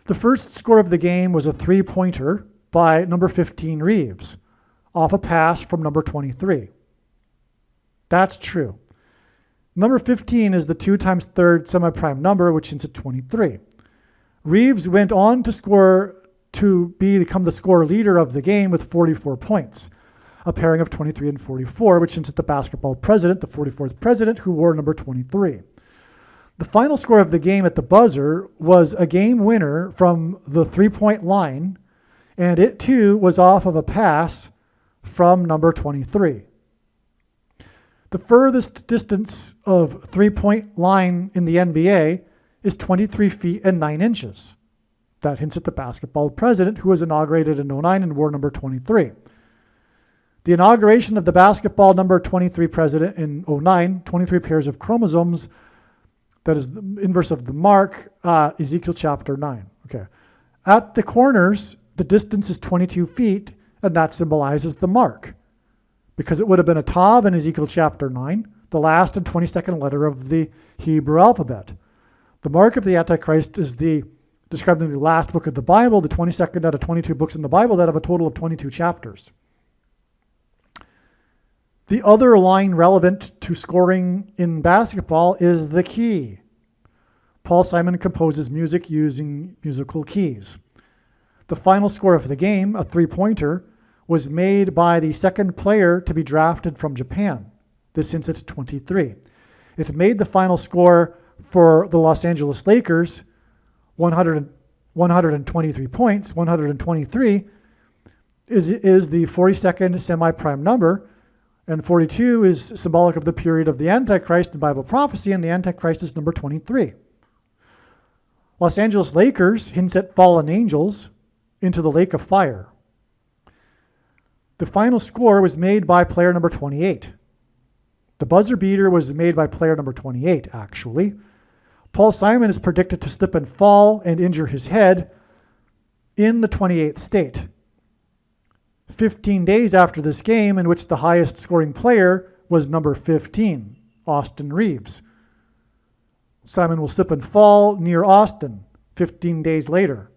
The first score of the game was a 3-pointer by number 15 Reeves off a pass from number 23. That's true. Number 15 is the 2 times 3rd semi-prime number, which hints at 23. Reeves went on to become the score leader of the game with 44 points, a pairing of 23 and 44, which hints at the basketball president, the 44th president, who wore number 23. The final score of the game at the buzzer was a game winner from the 3-point line, and it too was off of a pass from number 23. The furthest distance of 3-point line in the NBA is 23 feet and 9 inches. That hints at the basketball president who was inaugurated in 09 and wore number 23. The inauguration of the basketball number 23 president in 09, 23 pairs of chromosomes, that is the inverse of the mark, Ezekiel chapter 9. Okay. At the corners, the distance is 22 feet, and that symbolizes the mark, because it would have been a tav in Ezekiel chapter 9, the last and 22nd letter of the Hebrew alphabet. The mark of the Antichrist is described in the last book of the Bible, the 22nd out of 22 books in the Bible that have a total of 22 chapters. The other line relevant to scoring in basketball is the key. Paul Simon composes music using musical keys. The final score of the game, a 3-pointer, was made by the second player to be drafted from Japan. This hints at 23. It made the final score for the Los Angeles Lakers 123 points. 123 is the 42nd semi-prime number, and 42 is symbolic of the period of the Antichrist in Bible prophecy, and the Antichrist is number 23. Los Angeles Lakers hints at fallen angels into the lake of fire. The final score was made by player number 28. The buzzer beater was made by player number 28, actually. Paul Simon is predicted to slip and fall and injure his head in the 28th state. 15 days after this game, in which the highest scoring player was number 15, Austin Reeves. Simon will slip and fall near Austin 15 days later.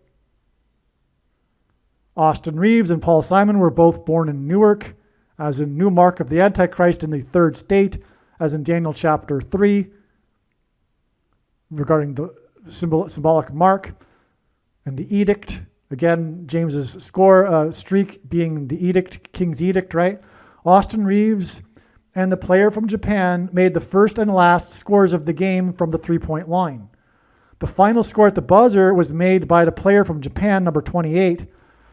Austin Reeves and Paul Simon were both born in Newark, as in new mark of the Antichrist in the 3rd state, as in Daniel chapter 3, regarding the symbolic mark and the edict. Again, James's streak being the edict, King's edict, right? Austin Reeves and the player from Japan made the first and last scores of the game from the 3-point line. The final score at the buzzer was made by the player from Japan, number 28.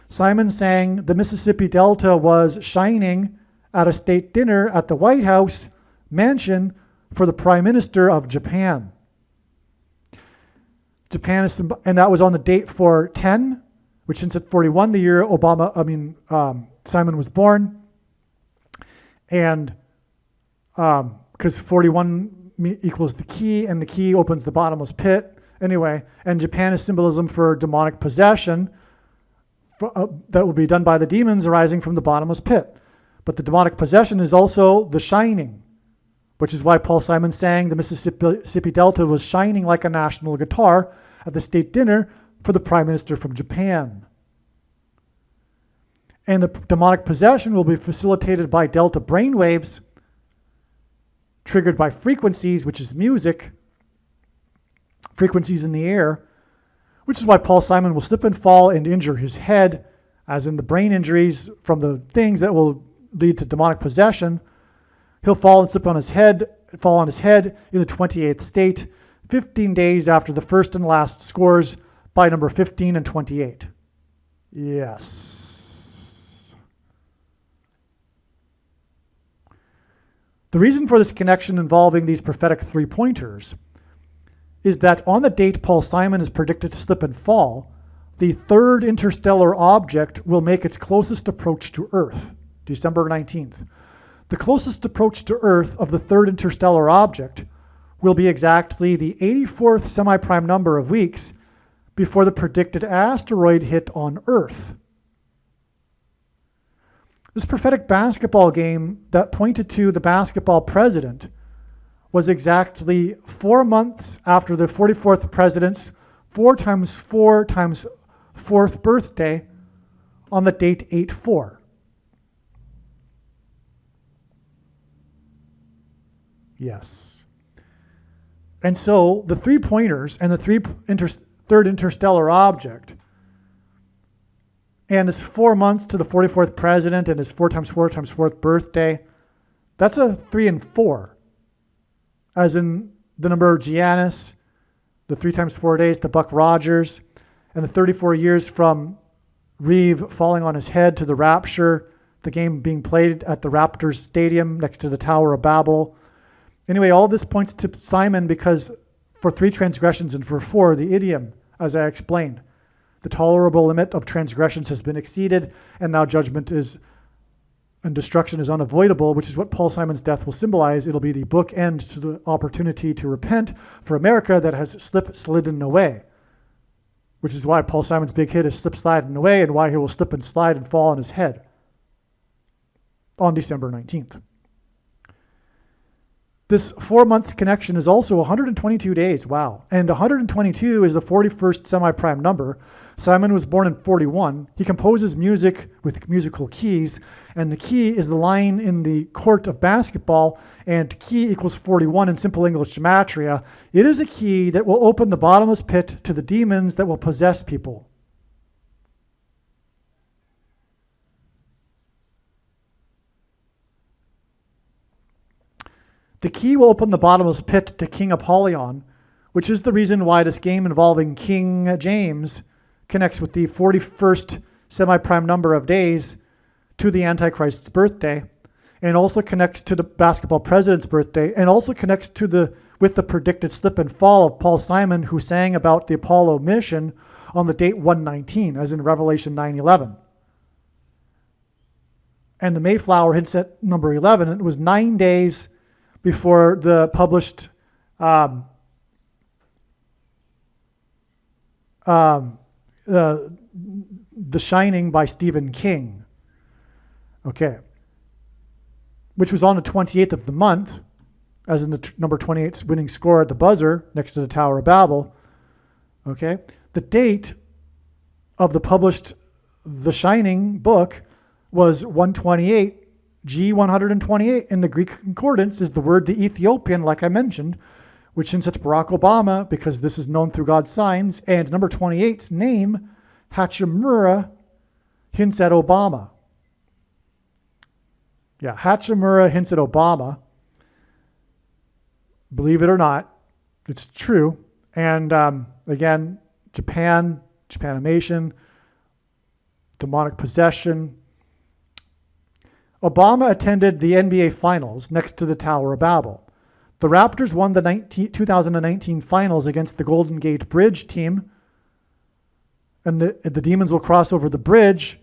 Simon sang "The Mississippi Delta was shining" at a state dinner at the White House mansion for the Prime Minister of Japan. And that was on the date for 10, which hints at 41, the year Simon was born. And because 41 equals the key, and the key opens the bottomless pit. Anyway, and Japan is symbolism for demonic possession that will be done by the demons arising from the bottomless pit. But the demonic possession is also the shining, which is why Paul Simon sang "The Mississippi Delta was shining like a national guitar" at the state dinner for the Prime Minister from Japan. And the demonic possession will be facilitated by delta brainwaves triggered by frequencies, which is music, frequencies in the air, which is why Paul Simon will slip and fall and injure his head, as in the brain injuries from the things that will lead to demonic possession. He'll fall and fall on his head in the 28th state, 15 days after the first and last scores by number 15 and 28. Yes. The reason for this connection involving these prophetic 3-pointers is that on the date Paul Simon is predicted to slip and fall, the third interstellar object will make its closest approach to Earth, December 19th. The closest approach to Earth of the third interstellar object will be exactly the 84th semi-prime number of weeks before the predicted asteroid hit on Earth. This prophetic basketball game that pointed to the basketball president was exactly 4 months after the 44th president's 4 times 4 times 4th birthday on the date 8/4. Yes. And so the 3-pointers and the third interstellar object and his 4 months to the 44th president and his 4 times 4 times 4th birthday, that's a 3 and 4, as in the number Giannis the 3 times 4 days to Buck Rogers, and the 34 years from Reeve falling on his head to the rapture, the game being played at the Raptors Stadium next to the Tower of Babel. Anyway, all this points to Simon because for 3 transgressions and for 4, the idiom, as I explained, the tolerable limit of transgressions has been exceeded, and now judgment is and destruction is unavoidable, which is what Paul Simon's death will symbolize. It'll be the bookend to the opportunity to repent for America that has slidden away, which is why Paul Simon's big hit is slip, sliding away, and why he will slip and slide and fall on his head on December 19th. This 4 months connection is also 122 days. Wow. And 122 is the 41st semi-prime number. Simon was born in 41. He composes music with musical keys, and the key is the line in the court of basketball, and key equals 41 in simple English gematria. It is a key that will open the bottomless pit to the demons that will possess people. The key will open the bottomless pit to King Apollyon, which is the reason why this game involving King James connects with the 41st semi-prime number of days to the Antichrist's birthday, and also connects to the basketball president's birthday, and also connects to with the predicted slip and fall of Paul Simon, who sang about the Apollo mission on the date 119, as in Revelation 9:11. And the Mayflower hints at number 11, and it was 9 days before the published The Shining by Stephen King, okay, which was on the 28th of the month, as in the number 28's winning score at the buzzer next to the Tower of Babel, okay. The date of the published The Shining book was 128, G128 in the Greek concordance is the word the Ethiopian, like I mentioned, which hints at Barack Obama, because this is known through God's signs, and number 28's name, Hachimura, hints at Obama. Yeah, Hachimura hints at Obama. Believe it or not, it's true. And again, Japanimation, demonic possession. Obama attended the NBA Finals next to the Tower of Babel. The Raptors won the 2019 Finals against the Golden Gate Bridge team, and the demons will cross over the bridge,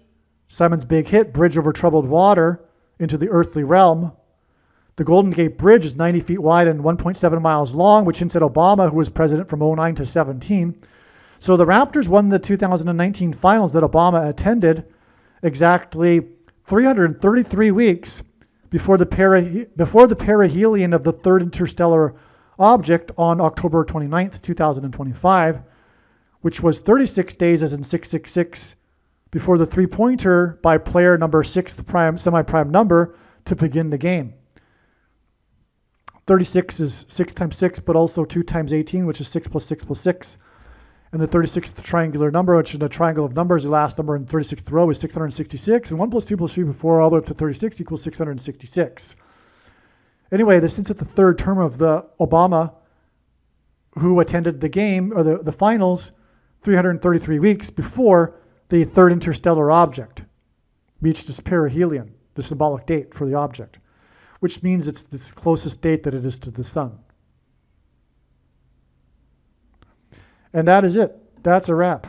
Simon's big hit, Bridge Over Troubled Water, into the earthly realm. The Golden Gate Bridge is 90 feet wide and 1.7 miles long, which hints at Obama, who was president from 09 to 17. So the Raptors won the 2019 Finals that Obama attended exactly 333 weeks before the perihelion of the third interstellar object on October 29th, 2025, which was 36 days, as in 666, before the three-pointer by player number 6th prime semi-prime number to begin the game. 36 is 6 times 6, but also 2 times 18, which is 6 plus 6 plus 6. And the 36th triangular number, which in a triangle of numbers, the last number in the 36th row is 666. And 1 plus 2 plus 3 plus 4 all the way up to 36 equals 666. Anyway, this is at the third term of the Obama, who attended the game, or the finals, 333 weeks before the third interstellar object reached its perihelion, the symbolic date for the object, which means it's the closest date that it is to the sun. And that is it. That's a wrap.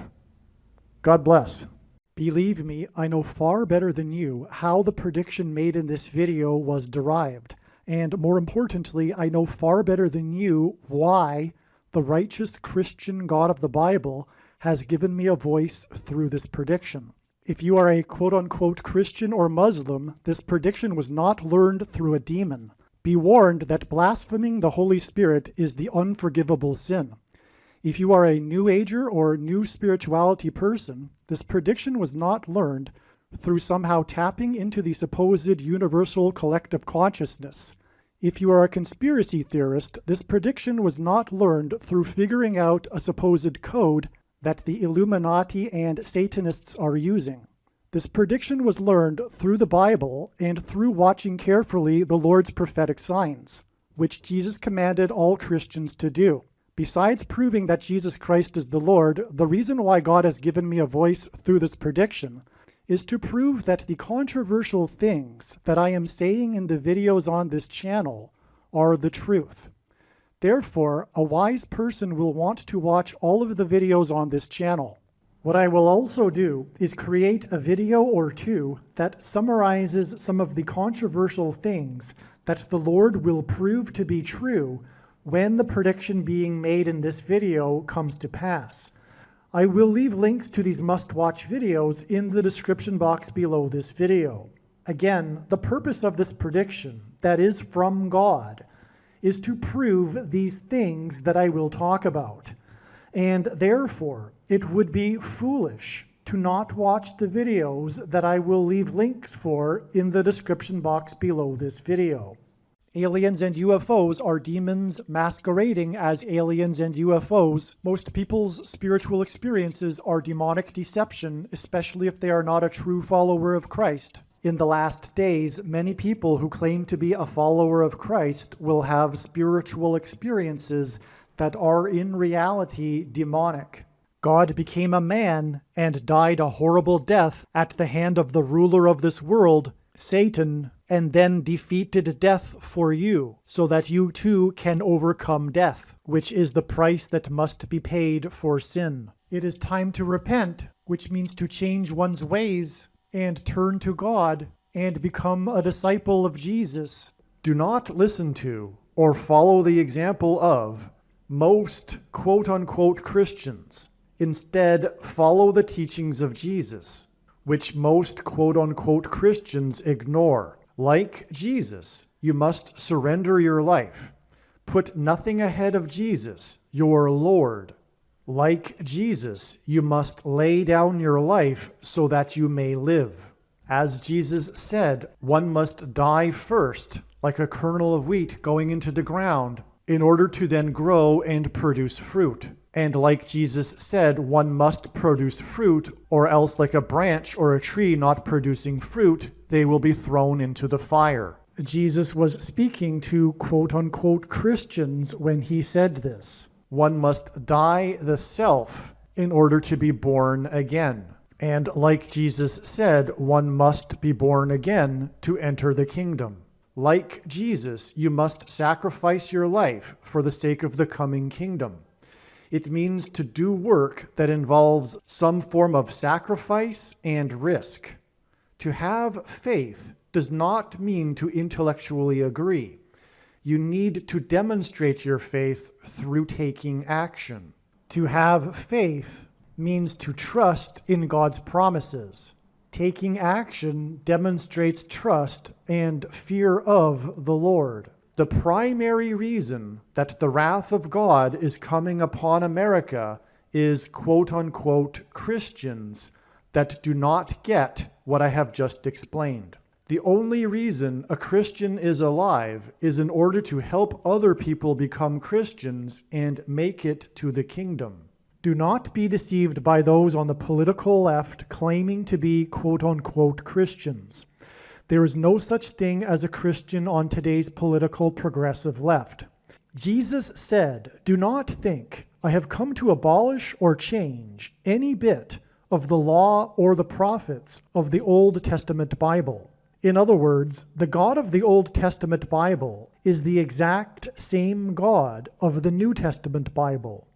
God bless. Believe me, I know far better than you how the prediction made in this video was derived. And more importantly, I know far better than you why the righteous Christian God of the Bible has given me a voice through this prediction. If you are a quote-unquote Christian or Muslim, this prediction was not learned through a demon. Be warned that blaspheming the Holy Spirit is the unforgivable sin. If you are a New Ager or New Spirituality person, this prediction was not learned through somehow tapping into the supposed universal collective consciousness. If you are a conspiracy theorist, this prediction was not learned through figuring out a supposed code that the Illuminati and Satanists are using. This prediction was learned through the Bible and through watching carefully the Lord's prophetic signs, which Jesus commanded all Christians to do. Besides proving that Jesus Christ is the Lord, the reason why God has given me a voice through this prediction is to prove that the controversial things that I am saying in the videos on this channel are the truth. Therefore, a wise person will want to watch all of the videos on this channel. What I will also do is create a video or two that summarizes some of the controversial things that the Lord will prove to be true when the prediction being made in this video comes to pass. I will leave links to these must-watch videos in the description box below this video. Again, the purpose of this prediction, that is from God, is to prove these things that I will talk about. And therefore, it would be foolish to not watch the videos that I will leave links for in the description box below this video. Aliens and UFOs are demons masquerading as aliens and UFOs. Most people's spiritual experiences are demonic deception, especially if they are not a true follower of Christ. In the last days, many people who claim to be a follower of Christ will have spiritual experiences that are in reality demonic. God became a man and died a horrible death at the hand of the ruler of this world, Satan, and then defeated death for you, so that you too can overcome death, which is the price that must be paid for sin. It is time to repent, which means to change one's ways and turn to God and become a disciple of Jesus. Do not listen to or follow the example of most quote-unquote Christians. Instead, follow the teachings of Jesus, which most quote-unquote Christians ignore. Like Jesus, you must surrender your life. Put nothing ahead of Jesus, your Lord. Like Jesus, you must lay down your life so that you may live. As Jesus said, one must die first, like a kernel of wheat going into the ground, in order to then grow and produce fruit. And like Jesus said, one must produce fruit, or else like a branch or a tree not producing fruit, they will be thrown into the fire. Jesus was speaking to quote-unquote Christians when he said this. One must die the self in order to be born again. And like Jesus said, one must be born again to enter the kingdom. Like Jesus, you must sacrifice your life for the sake of the coming kingdom. It means to do work that involves some form of sacrifice and risk. To have faith does not mean to intellectually agree. You need to demonstrate your faith through taking action. To have faith means to trust in God's promises. Taking action demonstrates trust and fear of the Lord. The primary reason that the wrath of God is coming upon America is quote-unquote Christians that do not get what I have just explained. The only reason a Christian is alive is in order to help other people become Christians and make it to the kingdom. Do not be deceived by those on the political left claiming to be quote-unquote Christians. There is no such thing as a Christian on today's political progressive left. Jesus said, "Do not think I have come to abolish or change any bit of the law or the prophets of the Old Testament Bible." In other words, the God of the Old Testament Bible is the exact same God of the New Testament Bible.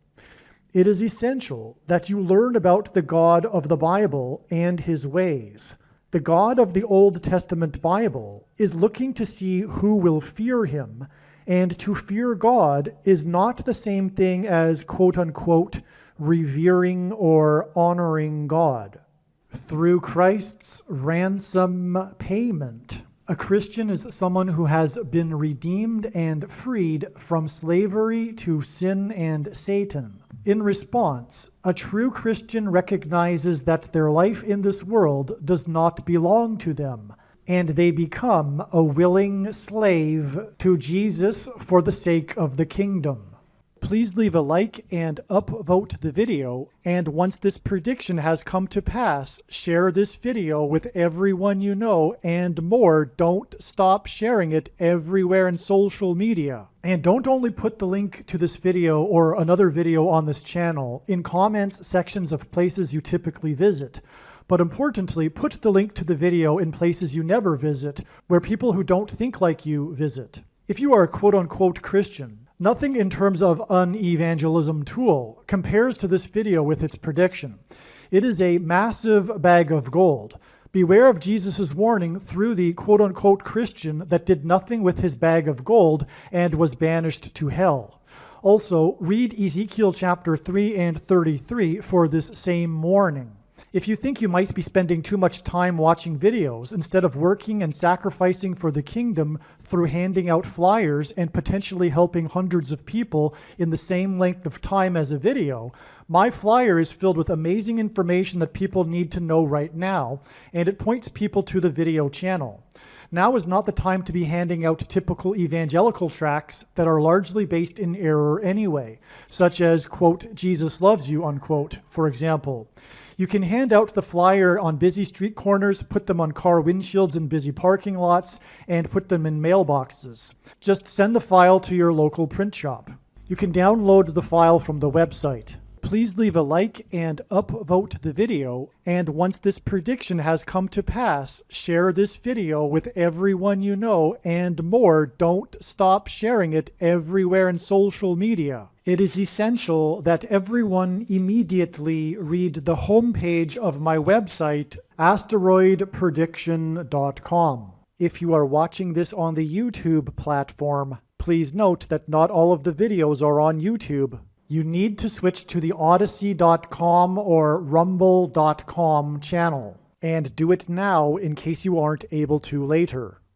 It is essential that you learn about the God of the Bible and his ways. The God of the Old Testament Bible is looking to see who will fear him, and to fear God is not the same thing as quote-unquote revering or honoring God. Through Christ's ransom payment, a Christian is someone who has been redeemed and freed from slavery to sin and Satan. In response, a true Christian recognizes that their life in this world does not belong to them, and they become a willing slave to Jesus for the sake of the kingdom. Please leave a like and upvote the video, and once this prediction has come to pass, share this video with everyone you know, and more, don't stop sharing it everywhere in social media. And don't only put the link to this video or another video on this channel in comments sections of places you typically visit, but importantly, put the link to the video in places you never visit, where people who don't think like you visit. If you are a quote-unquote Christian, nothing in terms of an evangelism tool compares to this video with its prediction. It is a massive bag of gold. Beware of Jesus' warning through the quote-unquote Christian that did nothing with his bag of gold and was banished to hell. Also, read Ezekiel chapter 3 and 33 for this same warning. If you think you might be spending too much time watching videos instead of working and sacrificing for the kingdom through handing out flyers and potentially helping hundreds of people in the same length of time as a video, my flyer is filled with amazing information that people need to know right now, and it points people to the video channel. Now is not the time to be handing out typical evangelical tracts that are largely based in error anyway, such as, quote, Jesus loves you, unquote, for example. You can hand out the flyer on busy street corners, put them on car windshields in busy parking lots, and put them in mailboxes. Just send the file to your local print shop. You can download the file from the website. Please leave a like and upvote the video, and once this prediction has come to pass, share this video with everyone you know, and more, don't stop sharing it everywhere in social media. It is essential that everyone immediately read the homepage of my website, asteroidprediction.com. If you are watching this on the YouTube platform, please note that not all of the videos are on YouTube. You need to switch to the odyssey.com or rumble.com channel, and do it now in case you aren't able to later.